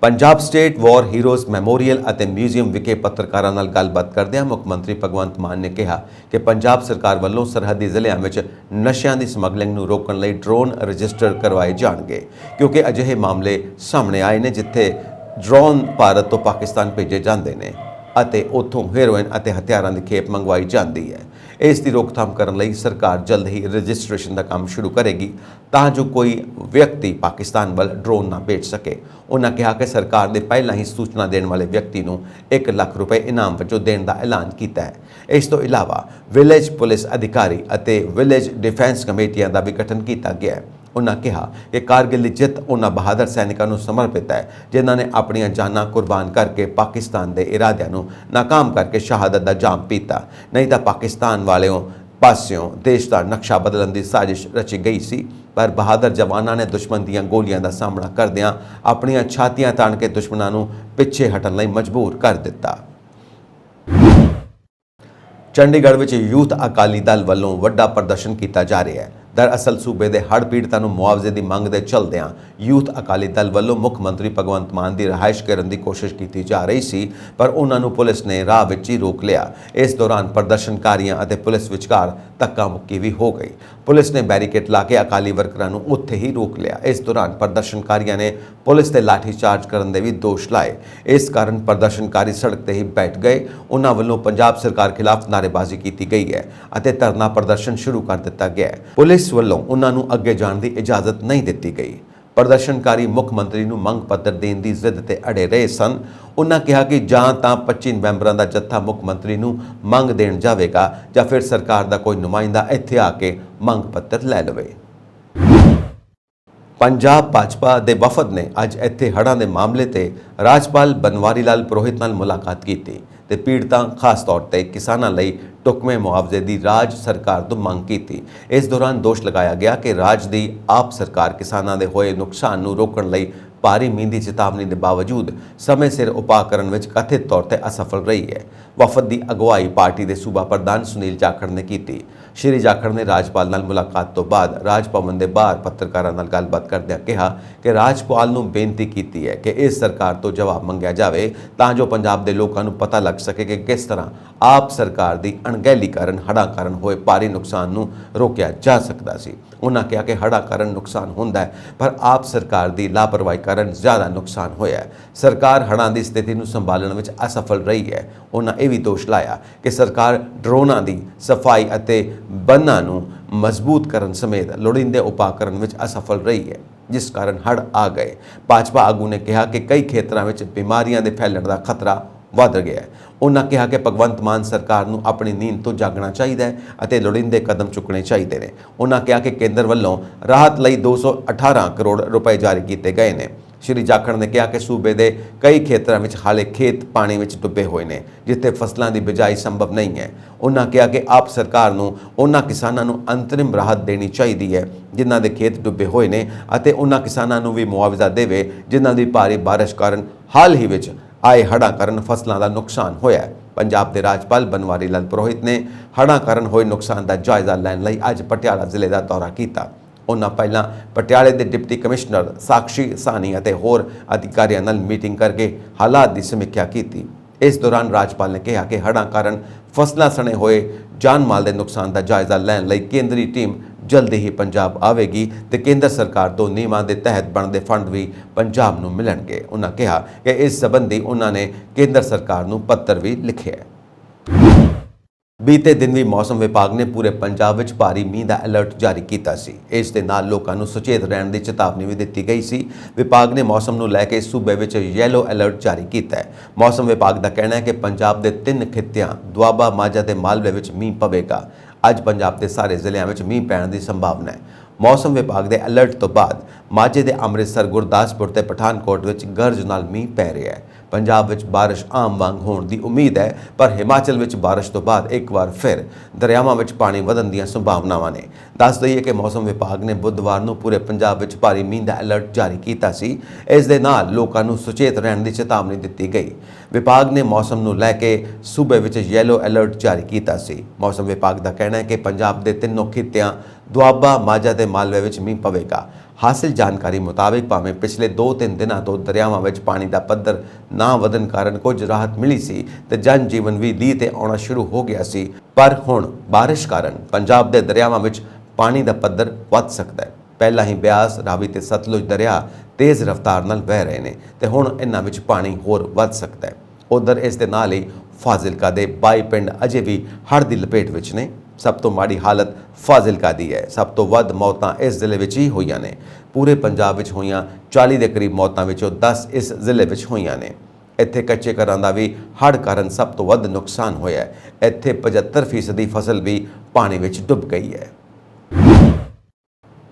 S2: ਪੰਜਾਬ ਸਟੇਟ ਵਾਰ ਹੀਰੋਜ਼ ਮੈਮੋਰੀਅਲ ਅਤੇ ਮਿਊਜ਼ੀਅਮ ਵਿਖੇ ਪੱਤਰਕਾਰਾਂ ਨਾਲ ਗੱਲਬਾਤ ਕਰਦਿਆਂ ਮੁੱਖ ਮੰਤਰੀ ਭਗਵੰਤ ਮਾਨ ਨੇ ਕਿਹਾ ਕਿ ਪੰਜਾਬ ਸਰਕਾਰ ਵੱਲੋਂ ਸਰਹੱਦੀ ਜ਼ਿਲ੍ਹਿਆਂ ਵਿੱਚ ਨਸ਼ਿਆਂ ਦੀ ਸਮਗਲਿੰਗ ਨੂੰ ਰੋਕਣ ਲਈ ਡਰੋਨ ਰਜਿਸਟਰ ਕਰਵਾਏ ਜਾਣਗੇ, ਕਿਉਂਕਿ ਅਜਿਹੇ ਮਾਮਲੇ ਸਾਹਮਣੇ ਆਏ ਨੇ ਜਿੱਥੇ ਡਰੋਨ ਭਾਰਤ ਤੋਂ ਪਾਕਿਸਤਾਨ ਭੇਜੇ ਜਾਂਦੇ ਨੇ ਅਤੇ ਉੱਥੋਂ ਹੈਰੋਇਨ ਅਤੇ ਹਥਿਆਰਾਂ ਦੀ ਖੇਪ ਮੰਗਵਾਈ ਜਾਂਦੀ ਹੈ। ਇਸ ਦੀ ਰੋਕਥਾਮ ਕਰਨ ਲਈ ਸਰਕਾਰ ਜਲਦ ਹੀ ਰਜਿਸਟ੍ਰੇਸ਼ਨ ਦਾ ਕੰਮ ਸ਼ੁਰੂ ਕਰੇਗੀ ਤਾਂ ਜੋ ਕੋਈ ਵਿਅਕਤੀ ਪਾਕਿਸਤਾਨ ਵੱਲ ਡਰੋਨ ਨਾ ਭੇਜ ਸਕੇ। ਉਹਨਾਂ ਕਿਹਾ ਕਿ ਸਰਕਾਰ ਨੇ ਪਹਿਲਾਂ ਹੀ ਸੂਚਨਾ ਦੇਣ ਵਾਲੇ ਵਿਅਕਤੀ ਨੂੰ 1 ਲੱਖ ਰੁਪਏ ਇਨਾਮ ਵਜੋਂ ਦੇਣ ਦਾ ਐਲਾਨ ਕੀਤਾ ਹੈ। ਇਸ ਤੋਂ ਇਲਾਵਾ ਵਿਲੇਜ ਪੁਲਿਸ ਅਧਿਕਾਰੀ ਅਤੇ ਵਿਲੇਜ ਡਿਫੈਂਸ ਕਮੇਟੀਆਂ ਦਾ ਵੀ ਗਠਨ ਕੀਤਾ ਗਿਆ ਹੈ। ਉਹਨਾਂ ਕਿਹਾ ਕਿ ਕਾਰਗਿਲ ਦੀ ਜਿੱਤ ਉਹਨਾਂ ਬਹਾਦਰ ਸੈਨਿਕਾਂ ਨੂੰ ਸਮਰਪਿਤ ਹੈ ਜਿਨ੍ਹਾਂ ਨੇ ਆਪਣੀਆਂ ਜਾਨਾਂ ਕੁਰਬਾਨ ਕਰਕੇ ਪਾਕਿਸਤਾਨ ਦੇ ਇਰਾਦਿਆਂ ਨੂੰ ਨਾਕਾਮ ਕਰਕੇ ਸ਼ਹਾਦਤ ਦਾ ਜਾਮ ਪੀਤਾ, ਨਹੀਂ ਤਾਂ ਪਾਕਿਸਤਾਨ ਵਾਲਿਆਂ ਪਾਸਿਓਂ ਦੇਸ਼ ਦਾ ਨਕਸ਼ਾ ਬਦਲਣ ਦੀ ਸਾਜ਼ਿਸ਼ ਰਚੀ ਗਈ ਸੀ। ਪਰ ਬਹਾਦਰ ਜਵਾਨਾਂ ਨੇ ਦੁਸ਼ਮਣ ਦੀਆਂ ਗੋਲੀਆਂ ਦਾ ਸਾਹਮਣਾ ਕਰਦਿਆਂ ਆਪਣੀਆਂ ਛਾਤੀਆਂ ਤਾਣ ਕੇ ਦੁਸ਼ਮਣਾਂ ਨੂੰ ਪਿੱਛੇ ਹਟਣ ਲਈ ਮਜਬੂਰ ਕਰ ਦਿੱਤਾ। ਚੰਡੀਗੜ੍ਹ ਵਿੱਚ ਯੂਥ ਅਕਾਲੀ ਦਲ ਵੱਲੋਂ ਵੱਡਾ ਪ੍ਰਦਰਸ਼ਨ ਕੀਤਾ ਜਾ ਰਿਹਾ ਹੈ। ਦਰਅਸਲ ਸੂਬੇ ਦੇ ਹੜ੍ਹ ਪੀੜਤਾਂ ਨੂੰ ਮੁਆਵਜ਼ੇ ਦੀ ਮੰਗ ਦੇ ਚੱਲਦਿਆਂ ਯੂਥ ਅਕਾਲੀ ਦਲ ਵੱਲੋਂ ਮੁੱਖ ਮੰਤਰੀ ਭਗਵੰਤ ਮਾਨ ਦੀ ਰਿਹਾਇਸ਼ ਕਰਨ ਦੀ ਕੋਸ਼ਿਸ਼ ਕੀਤੀ ਜਾ ਰਹੀ ਸੀ, ਪਰ ਉਹਨਾਂ ਨੂੰ ਪੁਲਿਸ ਨੇ ਰਾਹ ਵਿੱਚ ਹੀ ਰੋਕ ਲਿਆ। ਇਸ ਦੌਰਾਨ ਪ੍ਰਦਰਸ਼ਨਕਾਰੀਆਂ ਅਤੇ ਪੁਲਿਸ ਵਿਚਕਾਰ ਧੱਕਾ ਮੁੱਕੀ ਵੀ ਹੋ ਗਈ। ਪੁਲਿਸ ਨੇ ਬੈਰੀਕੇਡ ਲਾ ਕੇ ਅਕਾਲੀ ਵਰਕਰਾਂ ਨੂੰ ਉੱਥੇ ਹੀ ਰੋਕ ਲਿਆ। ਇਸ ਦੌਰਾਨ ਪ੍ਰਦਰਸ਼ਨਕਾਰੀਆਂ ਨੇ ਪੁਲਿਸ ਤੇ ਲਾਠੀ ਚਾਰਜ ਕਰਨ ਦੇ ਵੀ ਦੋਸ਼ ਲਾਏ। ਇਸ ਕਾਰਨ ਪ੍ਰਦਰਸ਼ਨਕਾਰੀ ਸੜਕ ਤੇ ਹੀ ਬੈਠ ਗਏ। ਉਹਨਾਂ ਵੱਲੋਂ ਪੰਜਾਬ ਸਰਕਾਰ ਖਿਲਾਫ ਨਾਅਰੇਬਾਜ਼ੀ ਕੀਤੀ ਗਈ ਹੈ ਅਤੇ ਧਰਨਾ ਪ੍ਰਦਰਸ਼ਨ ਸ਼ੁਰੂ ਕਰ ਦਿੱਤਾ ਗਿਆ ਹੈ। ਪੁਲਿਸ ਵੱਲੋਂ ਉਹਨਾਂ ਨੂੰ ਅੱਗੇ ਜਾਣ ਦੀ ਇਜਾਜ਼ਤ ਨਹੀਂ ਦਿੱਤੀ ਗਈ। ਪ੍ਰਦਰਸ਼ਨਕਾਰੀ ਮੁੱਖ ਮੰਤਰੀ ਨੂੰ ਮੰਗ ਪੱਤਰ ਦੇਣ ਦੀ ਜ਼ਿੱਦ ਤੇ ਅੜੇ ਰਹੇ ਸਨ। ਉਹਨਾਂ ਕਿਹਾ ਕਿ ਜਾਂ ਤਾਂ 25 ਮੈਂਬਰਾਂ ਦਾ ਜੱਥਾ ਮੁੱਖ ਮੰਤਰੀ ਨੂੰ ਮੰਗ ਦੇਣ ਜਾਵੇਗਾ ਜਾਂ ਫਿਰ ਸਰਕਾਰ ਦਾ ਕੋਈ ਨੁਮਾਇੰਦਾ ਇੱਥੇ ਆ ਕੇ ਮੰਗ ਪੱਤਰ ਲੈ ਲਵੇ। ਪੰਜਾਬ ਭਾਜਪਾ ਦੇ ਵਫਦ ਨੇ ਅੱਜ ਇੱਥੇ ਹੜ੍ਹਾਂ ਦੇ ਮਾਮਲੇ ਤੇ ਰਾਜਪਾਲ ਬਨਵਾਰੀ ਲਾਲ ਪੁਰੋਹਿਤ ਨਾਲ ਮੁਲਾਕਾਤ ਕੀਤੀ ਤੇ ਪੀੜਤਾਂ ਖਾਸ ਤੌਰ ਤੇ ਕਿਸਾਨਾਂ ਲਈ ਢੁਕਵੇਂ ਮੁਆਵਜ਼ੇ ਦੀ ਰਾਜ ਸਰਕਾਰ ਤੋਂ ਮੰਗ ਕੀਤੀ। ਇਸ ਦੌਰਾਨ ਦੋਸ਼ ਲਗਾਇਆ ਗਿਆ ਕਿ ਰਾਜ ਦੀ ਆਪ ਸਰਕਾਰ ਕਿਸਾਨਾਂ ਦੇ ਹੋਏ ਨੁਕਸਾਨ ਨੂੰ ਰੋਕਣ ਲਈ ਭਾਰੀ ਮੀਂਹ ਦੀ ਚੇਤਾਵਨੀ ਦੇ ਬਾਵਜੂਦ ਸਮੇਂ ਸਿਰ ਉਪਾਅ ਕਰਨ ਵਿੱਚ ਕਥਿਤ ਤੌਰ ਤੇ ਅਸਫਲ ਰਹੀ ਹੈ। ਵਫਦ ਦੀ ਅਗਵਾਈ ਪਾਰਟੀ ਦੇ ਸੂਬਾ ਪ੍ਰਧਾਨ ਸੁਨੀਲ ਜਾਖੜ ਨੇ ਕੀਤੀ। ਸ਼੍ਰੀ ਜਾਖੜ ਨੇ ਰਾਜਪਾਲ ਨਾਲ ਮੁਲਾਕਾਤ ਤੋਂ ਬਾਅਦ ਰਾਜ ਭਵਨ ਦੇ ਬਾਹਰ ਪੱਤਰਕਾਰਾਂ ਨਾਲ ਗੱਲਬਾਤ ਕਰਦਿਆਂ ਕਿਹਾ ਕਿ ਰਾਜਪਾਲ ਨੂੰ ਬੇਨਤੀ ਕੀਤੀ ਹੈ ਕਿ ਇਸ ਸਰਕਾਰ ਤੋਂ ਜਵਾਬ ਮੰਗਿਆ ਜਾਵੇ ਤਾਂ ਜੋ ਪੰਜਾਬ ਦੇ ਲੋਕਾਂ ਨੂੰ ਪਤਾ ਲੱਗ ਸਕੇ ਕਿ ਕਿਸ ਤਰ੍ਹਾਂ ਆਪ ਸਰਕਾਰ ਦੀ ਅਣਗਹਿਲੀ ਕਾਰਨ ਹੜ੍ਹਾਂ ਕਾਰਨ ਹੋਏ ਭਾਰੀ ਨੁਕਸਾਨ ਨੂੰ ਰੋਕਿਆ ਜਾ ਸਕਦਾ ਸੀ। ਉਹਨਾਂ ਕਿਹਾ ਕਿ ਹੜ੍ਹਾਂ ਕਾਰਨ ਨੁਕਸਾਨ ਹੁੰਦਾ ਹੈ ਪਰ ਆਪ ਸਰਕਾਰ ਦੀ ਲਾਪਰਵਾਹੀ ਕਾਰਨ ਜ਼ਿਆਦਾ ਨੁਕਸਾਨ ਹੋਇਆ ਹੈ। ਸਰਕਾਰ ਹੜ੍ਹਾਂ ਦੀ ਸਥਿਤੀ ਨੂੰ ਸੰਭਾਲਣ ਵਿੱਚ ਅਸਫਲ ਰਹੀ ਹੈ। ਉਹਨਾਂ ਇਹ ਵੀ ਦੋਸ਼ ਲਾਇਆ ਕਿ ਸਰਕਾਰ ਡਰੋਨਾਂ ਦੀ ਸਫਾਈ ਅਤੇ ਬੰਨਾਂ ਨੂੰ ਮਜ਼ਬੂਤ ਕਰਨ ਸਮੇਤ ਲੋੜੀਂਦੇ ਉਪਾਅ ਕਰਨ ਵਿੱਚ ਅਸਫਲ ਰਹੀ ਹੈ, ਜਿਸ ਕਾਰਨ ਹੜ੍ਹ ਆ ਗਏ। ਭਾਜਪਾ ਆਗੂ ਨੇ ਕਿਹਾ ਕਿ ਕਈ ਖੇਤਰਾਂ ਵਿੱਚ ਬਿਮਾਰੀਆਂ ਦੇ ਫੈਲਣ ਦਾ ਖਤਰਾ ਵੱਧ ਗਿਆ ਹੈ। ਉਹਨਾਂ ਕਿਹਾ ਕਿ ਭਗਵੰਤ ਮਾਨ ਸਰਕਾਰ ਨੂੰ ਆਪਣੀ ਨੀਂਦ ਤੋਂ ਜਾਗਣਾ ਚਾਹੀਦਾ ਹੈ ਅਤੇ ਲੋੜੀਂਦੇ ਕਦਮ ਚੁੱਕਣੇ ਚਾਹੀਦੇ ਨੇ। ਉਹਨਾਂ ਕਿਹਾ ਕਿ ਕੇਂਦਰ ਵੱਲੋਂ ਰਾਹਤ ਲਈ 218 ਕਰੋੜ ਰੁਪਏ ਜਾਰੀ ਕੀਤੇ ਗਏ ਨੇ। ਸ਼੍ਰੀ ਜਾਖੜ ਨੇ ਕਿਹਾ ਕਿ ਸੂਬੇ ਦੇ ਕਈ ਖੇਤਰਾਂ ਵਿੱਚ ਹਾਲੇ ਖੇਤ ਪਾਣੀ ਵਿੱਚ ਡੁੱਬੇ ਹੋਏ ਨੇ ਜਿੱਥੇ ਫਸਲਾਂ ਦੀ ਬਿਜਾਈ ਸੰਭਵ ਨਹੀਂ ਹੈ। ਉਹਨਾਂ ਕਿਹਾ ਕਿ ਆਪ ਸਰਕਾਰ ਨੂੰ ਉਹਨਾਂ ਕਿਸਾਨਾਂ ਨੂੰ ਅੰਤਰਿਮ ਰਾਹਤ ਦੇਣੀ ਚਾਹੀਦੀ ਹੈ ਜਿਨ੍ਹਾਂ ਦੇ ਖੇਤ ਡੁੱਬੇ ਹੋਏ ਨੇ ਅਤੇ ਉਹਨਾਂ ਕਿਸਾਨਾਂ ਨੂੰ ਵੀ ਮੁਆਵਜ਼ਾ ਦੇਵੇ ਜਿਨ੍ਹਾਂ ਦੀ ਭਾਰੀ ਬਾਰਿਸ਼ ਕਾਰਨ ਹਾਲ ਹੀ ਵਿੱਚ ਆਏ ਹੜ੍ਹਾਂ ਕਾਰਨ ਫਸਲਾਂ ਦਾ ਨੁਕਸਾਨ ਹੋਇਆ ਹੈ। ਪੰਜਾਬ ਦੇ ਰਾਜਪਾਲ ਬਨਵਾਰੀ ਲਾਲ ਪੁਰੋਹਿਤ ਨੇ ਹੜ੍ਹਾਂ ਕਾਰਨ ਹੋਏ ਨੁਕਸਾਨ ਦਾ ਜਾਇਜ਼ਾ ਲੈਣ ਲਈ ਅੱਜ ਪਟਿਆਲਾ ਜ਼ਿਲ੍ਹੇ ਦਾ ਦੌਰਾ ਕੀਤਾ। ਉਹਨਾਂ ਪਹਿਲਾਂ ਪਟਿਆਲੇ ਦੇ ਡਿਪਟੀ ਕਮਿਸ਼ਨਰ ਸਾਕਸ਼ੀ ਸਾਨੀ ਅਤੇ ਹੋਰ ਅਧਿਕਾਰੀਆਂ ਨਾਲ ਮੀਟਿੰਗ ਕਰਕੇ ਹਾਲਾਤ ਦੀ ਸਮੀਖਿਆ ਕੀਤੀ। ਇਸ ਦੌਰਾਨ ਰਾਜਪਾਲ ਨੇ ਕਿਹਾ ਕਿ ਹੜ੍ਹਾਂ ਕਾਰਨ ਫਸਲਾਂ ਸਣੇ ਹੋਏ ਜਾਨ ਮਾਲ ਦੇ ਨੁਕਸਾਨ ਦਾ ਜਾਇਜ਼ਾ ਲੈਣ ਲਈ ਕੇਂਦਰੀ ਟੀਮ ਜਲਦੀ ਹੀ ਪੰਜਾਬ ਆਵੇਗੀ ਤੇ ਕੇਂਦਰ ਸਰਕਾਰ ਤੋਂ ਨਿਯਮਾਂ ਦੇ ਤਹਿਤ ਬਣਦੇ ਫੰਡ ਵੀ ਪੰਜਾਬ ਨੂੰ ਮਿਲਣਗੇ। ਉਹਨਾਂ ਕਿਹਾ ਕਿ ਇਸ ਸੰਬੰਧੀ ਉਹਨਾਂ ਨੇ ਕੇਂਦਰ ਸਰਕਾਰ ਨੂੰ ਪੱਤਰ ਵੀ ਲਿਖਿਆ ਹੈ। ਬੀਤੇ ਦਿਨ ਵੀ ਮੌਸਮ ਵਿਭਾਗ ਨੇ ਪੂਰੇ ਪੰਜਾਬ ਵਿੱਚ ਭਾਰੀ ਮੀਂਹ ਦਾ ਅਲਰਟ ਜਾਰੀ ਕੀਤਾ ਸੀ। ਇਸ ਦੇ ਨਾਲ ਲੋਕਾਂ ਨੂੰ ਸੁਚੇਤ ਰਹਿਣ ਦੀ ਚੇਤਾਵਨੀ ਵੀ ਦਿੱਤੀ ਗਈ ਸੀ। ਵਿਭਾਗ ਨੇ ਮੌਸਮ ਨੂੰ ਲੈ ਕੇ ਸੂਬੇ ਵਿੱਚ ਯੈਲੋ ਅਲਰਟ ਜਾਰੀ ਕੀਤਾ ਹੈ। ਮੌਸਮ ਵਿਭਾਗ ਦਾ ਕਹਿਣਾ ਹੈ ਕਿ ਪੰਜਾਬ ਦੇ 3 ਖਿੱਤਿਆਂ ਦੁਆਬਾ, ਮਾਝਾ ਤੇ ਮਾਲਵੇ ਵਿੱਚ ਮੀਂਹ ਪਵੇਗਾ। ਅੱਜ ਪੰਜਾਬ ਦੇ ਸਾਰੇ ਜ਼ਿਲ੍ਹਿਆਂ ਵਿੱਚ ਮੀਂਹ ਪੈਣ ਦੀ ਸੰਭਾਵਨਾ ਹੈ। ਮੌਸਮ ਵਿਭਾਗ ਦੇ ਅਲਰਟ ਤੋਂ ਬਾਅਦ ਮਾਝੇ ਦੇ ਅੰਮ੍ਰਿਤਸਰ, ਗੁਰਦਾਸਪੁਰ ਤੇ ਪਠਾਨਕੋਟ ਵਿੱਚ ਗਰਜ ਨਾਲ ਮੀਂਹ ਪੈ ਰਿਹਾ ਹੈ। ਪੰਜਾਬ ਵਿੱਚ ਬਾਰਿਸ਼ ਆਮ ਵਾਂਗ ਹੋਣ ਦੀ ਉਮੀਦ ਹੈ ਪਰ ਹਿਮਾਚਲ ਵਿੱਚ ਬਾਰਿਸ਼ ਤੋਂ ਬਾਅਦ ਇੱਕ ਵਾਰ ਫਿਰ ਦਰਿਆਵਾਂ ਵਿੱਚ ਪਾਣੀ ਵਧਣ ਦੀਆਂ ਸੰਭਾਵਨਾਵਾਂ ਨੇ। ਦੱਸ ਦਈਏ ਕਿ ਮੌਸਮ ਵਿਭਾਗ ਨੇ ਬੁੱਧਵਾਰ ਨੂੰ ਪੂਰੇ ਪੰਜਾਬ ਵਿੱਚ ਭਾਰੀ ਮੀਂਹ ਦਾ ਅਲਰਟ ਜਾਰੀ ਕੀਤਾ ਸੀ। ਇਸ ਦੇ ਨਾਲ ਲੋਕਾਂ ਨੂੰ ਸੁਚੇਤ ਰਹਿਣ ਦੀ ਚੇਤਾਵਨੀ ਦਿੱਤੀ ਗਈ। ਵਿਭਾਗ ਨੇ ਮੌਸਮ ਨੂੰ ਲੈ ਕੇ ਸੂਬੇ ਵਿੱਚ ਯੈਲੋ ਅਲਰਟ ਜਾਰੀ ਕੀਤਾ ਸੀ। ਮੌਸਮ ਵਿਭਾਗ ਦਾ ਕਹਿਣਾ ਹੈ ਕਿ ਪੰਜਾਬ ਦੇ 3 ਖਿੱਤਿਆਂ ਦੁਆਬਾ, ਮਾਝਾ ਤੇ ਮਾਲਵੇ ਵਿੱਚ ਮੀਂਹ ਪਵੇਗਾ। ਹਾਸਿਲ ਜਾਣਕਾਰੀ ਮੁਤਾਬਿਕ ਭਾਵੇਂ ਪਿਛਲੇ 2-3 ਦਿਨਾਂ ਤੋਂ ਦਰਿਆਵਾਂ ਵਿੱਚ ਪਾਣੀ ਦਾ ਪੱਧਰ ਨਾ ਵਧਣ ਕਾਰਨ ਕੁਝ ਰਾਹਤ ਮਿਲੀ ਸੀ ਤੇ ਜਨ ਜੀਵਨ ਵੀ ਲੀਹ ਤੇ ਆਉਣਾ ਸ਼ੁਰੂ ਹੋ ਗਿਆ ਸੀ, ਪਰ ਹੁਣ ਬਾਰਿਸ਼ ਕਾਰਨ ਪੰਜਾਬ ਦੇ ਦਰਿਆਵਾਂ ਵਿੱਚ ਪਾਣੀ ਦਾ ਪੱਧਰ ਵੱਧ ਸਕਦਾ ਹੈ। ਪਹਿਲਾਂ ਹੀ ਬਿਆਸ, ਰਾਵੀ ਤੇ ਸਤਲੁਜ ਦਰਿਆ ਤੇਜ਼ ਰਫ਼ਤਾਰ ਨਾਲ ਵਹਿ ਰਹੇ ਨੇ ਤੇ ਹੁਣ ਇਹਨਾਂ ਵਿੱਚ ਪਾਣੀ ਹੋਰ ਵੱਧ ਸਕਦਾ ਹੈ। ਉਧਰ ਇਸ ਦੇ ਨਾਲ ਹੀ ਫਾਜ਼ਿਲਕਾ ਦੇ 22 ਪਿੰਡ ਅਜੇ ਵੀ ਹੜ੍ਹ ਦੀ ਲਪੇਟ ਵਿੱਚ ਨੇ। ਸਭ ਤੋਂ ਮਾੜੀ ਹਾਲਤ ਫਾਜ਼ਿਲਕਾ ਦੀ ਹੈ। ਸਭ ਤੋਂ ਵੱਧ ਮੌਤਾਂ ਇਸ ਜ਼ਿਲ੍ਹੇ ਵਿੱਚ ਹੀ ਹੋਈਆਂ ਨੇ। ਪੂਰੇ ਪੰਜਾਬ ਵਿੱਚ ਹੋਈਆਂ 40 ਦੇ ਕਰੀਬ ਮੌਤਾਂ ਵਿੱਚੋਂ 10 ਇਸ ਜ਼ਿਲ੍ਹੇ ਵਿੱਚ ਹੋਈਆਂ ਨੇ। ਇੱਥੇ ਕੱਚੇ ਘਰਾਂ ਦਾ ਵੀ ਹੜ੍ਹ ਕਾਰਨ ਸਭ ਤੋਂ ਵੱਧ ਨੁਕਸਾਨ ਹੋਇਆ ਹੈ। ਇੱਥੇ 75% ਫਸਲ ਵੀ ਪਾਣੀ ਵਿੱਚ ਡੁੱਬ ਗਈ ਹੈ।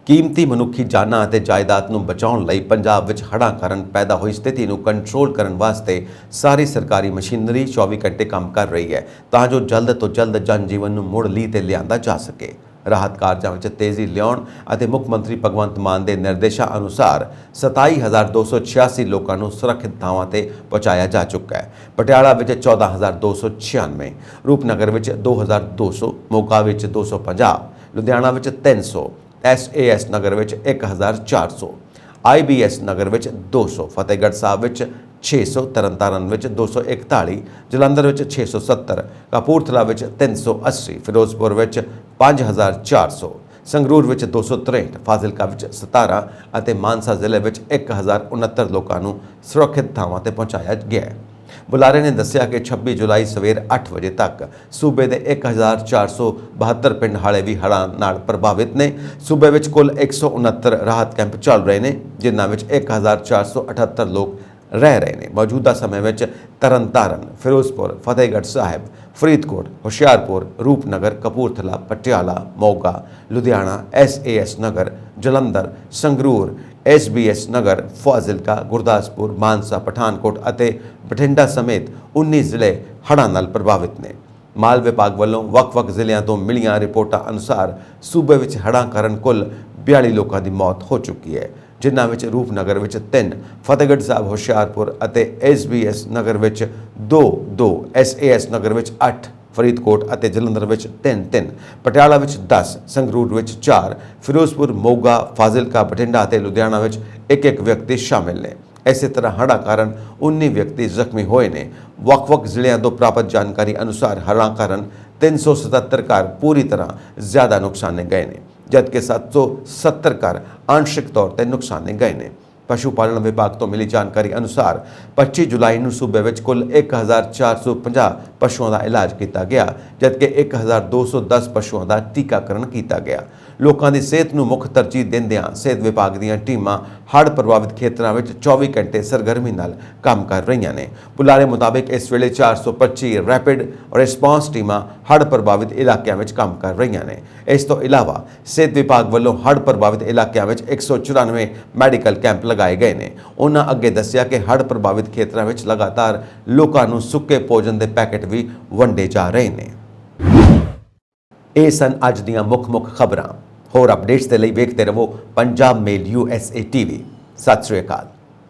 S2: ਕੀਮਤੀ ਮਨੁੱਖੀ ਜਾਨਾਂ ਅਤੇ ਜਾਇਦਾਦ ਨੂੰ ਬਚਾਉਣ ਲਈ ਪੰਜਾਬ ਵਿੱਚ ਹੜ੍ਹਾਂ ਕਾਰਨ ਪੈਦਾ ਹੋਈ ਸਥਿਤੀ ਨੂੰ ਕੰਟਰੋਲ ਕਰਨ ਵਾਸਤੇ ਸਾਰੀ ਸਰਕਾਰੀ ਮਸ਼ੀਨਰੀ 24 ਘੰਟੇ ਕੰਮ ਕਰ ਰਹੀ ਹੈ ਤਾਂ ਜੋ ਜਲਦ ਤੋਂ ਜਲਦ ਜਨ ਜੀਵਨ ਨੂੰ ਮੁੜ ਲੀਹ ਤੇ ਲਿਆਂਦਾ ਜਾ ਸਕੇ। ਰਾਹਤ ਕਾਰਜਾਂ ਵਿੱਚ ਤੇਜ਼ੀ ਲਿਆਉਣ ਅਤੇ ਮੁੱਖ ਮੰਤਰੀ ਭਗਵੰਤ ਮਾਨ ਦੇ ਨਿਰਦੇਸ਼ਾਂ ਅਨੁਸਾਰ 27286 ਲੋਕਾਂ ਨੂੰ ਸੁਰੱਖਿਅਤ ਥਾਵਾਂ ਤੇ ਪਹੁੰਚਾਇਆ ਜਾ ਚੁੱਕਾ ਹੈ। ਪਟਿਆਲਾ ਵਿੱਚ 14296, ਰੂਪਨਗਰ ਵਿੱਚ 2200, ਮੋਗਾ ਵਿੱਚ 250, ਲੁਧਿਆਣਾ ਵਿੱਚ 300, SAS ਨਗਰ ਵਿੱਚ 1400, IBS ਨਗਰ ਵਿੱਚ 200, ਫਤਿਹਗੜ੍ਹ ਸਾਹਿਬ ਵਿੱਚ 600, ਤਰਨਤਾਰਨ ਵਿੱਚ 241, ਜਲੰਧਰ ਵਿੱਚ 670, ਕਪੂਰਥਲਾ ਵਿੱਚ 380, ਫਿਰੋਜ਼ਪੁਰ ਵਿੱਚ 5400, ਸੰਗਰੂਰ ਵਿੱਚ 263, ਫਾਜ਼ਿਲਕਾ ਵਿੱਚ 17 ਅਤੇ ਮਾਨਸਾ ਜ਼ਿਲ੍ਹੇ ਵਿੱਚ 1069 ਲੋਕਾਂ ਨੂੰ ਸੁਰੱਖਿਅਤ ਥਾਵਾਂ ਤੇ ਪਹੁੰਚਾਇਆ ਗਿਆ ਹੈ। ਬੁਲਾਰੇ ਨੇ ਦੱਸਿਆ ਕਿ 26 ਜੁਲਾਈ ਸਵੇਰ 8 ਵਜੇ ਤੱਕ ਸੂਬੇ ਦੇ 1472 ਪਿੰਡ ਹਾਲੇ ਵੀ ਹੜ੍ਹਾਂ ਨਾਲ ਪ੍ਰਭਾਵਿਤ ਨੇ। ਸੂਬੇ ਵਿੱਚ ਕੁੱਲ 169 ਰਾਹਤ ਕੈਂਪ ਚੱਲ ਰਹੇ ਨੇ ਜਿਨ੍ਹਾਂ ਵਿੱਚ 1478 ਲੋਕ ਰਹਿ ਰਹੇ ਨੇ। ਮੌਜੂਦਾ ਸਮੇਂ ਵਿੱਚ ਤਰਨਤਾਰਨ, ਫਿਰੋਜ਼ਪੁਰ, ਫਤਿਹਗੜ੍ਹ ਸਾਹਿਬ, ਫਰੀਦਕੋਟ, ਹੁਸ਼ਿਆਰਪੁਰ, ਰੂਪਨਗਰ, ਕਪੂਰਥਲਾ, ਪਟਿਆਲਾ, ਮੋਗਾ, ਲੁਧਿਆਣਾ, SAS ਨਗਰ, ਜਲੰਧਰ, ਸੰਗਰੂਰ, SBS ਨਗਰ, ਫਾਜ਼ਿਲਕਾ, ਗੁਰਦਾਸਪੁਰ, ਮਾਨਸਾ, ਪਠਾਨਕੋਟ ਅਤੇ ਬਠਿੰਡਾ ਸਮੇਤ 19 ਜ਼ਿਲ੍ਹੇ ਹੜ੍ਹਾਂ ਨਾਲ ਪ੍ਰਭਾਵਿਤ ਨੇ। ਮਾਲ ਵਿਭਾਗ ਵੱਲੋਂ ਵੱਖ-ਵੱਖ ਜ਼ਿਲ੍ਹਿਆਂ ਤੋਂ ਮਿਲੀਆਂ ਰਿਪੋਰਟਾਂ ਅਨੁਸਾਰ ਸੂਬੇ ਵਿੱਚ ਹੜ੍ਹਾਂ ਕਾਰਨ ਕੁੱਲ 42 ਲੋਕਾਂ ਦੀ ਮੌਤ ਹੋ ਚੁੱਕੀ ਹੈ, ਜਿਨ੍ਹਾਂ ਵਿੱਚ ਰੂਪਨਗਰ ਵਿੱਚ 3, ਫਤਿਹਗੜ੍ਹ ਸਾਹਿਬ ਹੁਸ਼ਿਆਰਪੁਰ ਅਤੇ SBS ਨਗਰ ਵਿੱਚ 2, SAS ਨਗਰ ਵਿੱਚ 8, ਫਰੀਦਕੋਟ ਅਤੇ ਜਲੰਧਰ ਵਿੱਚ 3, ਪਟਿਆਲਾ ਵਿੱਚ 10, ਸੰਗਰੂਰ ਵਿੱਚ 4, ਫਿਰੋਜ਼ਪੁਰ, ਮੋਗਾ, ਫਾਜ਼ਿਲਕਾ, ਬਠਿੰਡਾ ਅਤੇ ਲੁਧਿਆਣਾ ਵਿੱਚ 1 ਵਿਅਕਤੀ ਸ਼ਾਮਿਲ ਨੇ। ਇਸੇ ਤਰ੍ਹਾਂ ਹੜ੍ਹਾਂ ਕਾਰਨ 19 ਵਿਅਕਤੀ ਜ਼ਖਮੀ ਹੋਏ ਨੇ। ਵੱਖ-ਵੱਖ ਜ਼ਿਲ੍ਹਿਆਂ ਤੋਂ ਪ੍ਰਾਪਤ ਜਾਣਕਾਰੀ ਅਨੁਸਾਰ ਹੜ੍ਹਾਂ ਕਾਰਨ 377 ਘਰ ਪੂਰੀ ਤਰ੍ਹਾਂ ਜ਼ਿਆਦਾ ਨੁਕਸਾਨੇ ਗਏ ਨੇ, ਜਦਕਿ 770 ਘਰ ਆਂਸ਼ਿਕ ਤੌਰ ਤੇ ਨੁਕਸਾਨੇ ਗਏ ਨੇ। ਪਸ਼ੂ ਪਾਲਣ ਵਿਭਾਗ ਤੋਂ ਮਿਲੀ ਜਾਣਕਾਰੀ ਅਨੁਸਾਰ 25 ਜੁਲਾਈ ਨੂੰ ਸੂਬੇ ਵਿੱਚ ਕੁੱਲ 1450 ਪਸ਼ੂਆਂ ਦਾ ਇਲਾਜ ਕੀਤਾ ਗਿਆ, ਜਦਕਿ 1210 ਪਸ਼ੂਆਂ ਦਾ ਟੀਕਾਕਰਨ ਕੀਤਾ ਗਿਆ। ਲੋਕਾਂ ਦੀ ਸਿਹਤ ਨੂੰ ਮੁੱਖ ਤਰਜੀਹ ਦਿੰਦਿਆਂ ਸਿਹਤ ਵਿਭਾਗ ਦੀਆਂ ਟੀਮਾਂ ਹੜ੍ਹ ਪ੍ਰਭਾਵਿਤ ਖੇਤਰਾਂ ਵਿੱਚ 24 ਘੰਟੇ ਸਰਗਰਮੀ ਨਾਲ ਕੰਮ ਕਰ ਰਹੀਆਂ ਨੇ। ਬੁਲਾਰੇ ਮੁਤਾਬਿਕ ਇਸ ਵੇਲੇ 425 ਰੈਪਿਡ ਰਿਸਪਾਂਸ ਟੀਮਾਂ ਹੜ੍ਹ ਪ੍ਰਭਾਵਿਤ ਇਲਾਕਿਆਂ ਵਿੱਚ ਕੰਮ ਕਰ ਰਹੀਆਂ ਨੇ। ਇਸ ਤੋਂ ਇਲਾਵਾ ਸਿਹਤ ਵਿਭਾਗ ਵੱਲੋਂ ਹੜ੍ਹ ਪ੍ਰਭਾਵਿਤ ਇਲਾਕਿਆਂ ਵਿੱਚ 194 ਮੈਡੀਕਲ ਕੈਂਪ ਲਗਾਏ ਗਏ ਨੇ। ਉਹਨਾਂ ਅੱਗੇ ਦੱਸਿਆ ਕਿ ਹੜ੍ਹ ਪ੍ਰਭਾਵਿਤ ਖੇਤਰਾਂ ਵਿੱਚ ਲਗਾਤਾਰ ਲੋਕਾਂ ਨੂੰ ਸੁੱਕੇ ਭੋਜਨ ਦੇ ਪੈਕੇਟ ਵੀ ਵੰਡੇ ਜਾ ਰਹੇ ਨੇ। ਇਹ ਸਨ ਅੱਜ ਦੀਆਂ ਮੁੱਖ ਖਬਰਾਂ। ਹੋਰ ਅਪਡੇਟਸ ਦੇ ਲਈ ਵੇਖਦੇ ਰਹੋ ਪੰਜਾਬ ਮੇਲ USA TV। ਸਤਿ ਸ਼੍ਰੀ ਅਕਾਲ।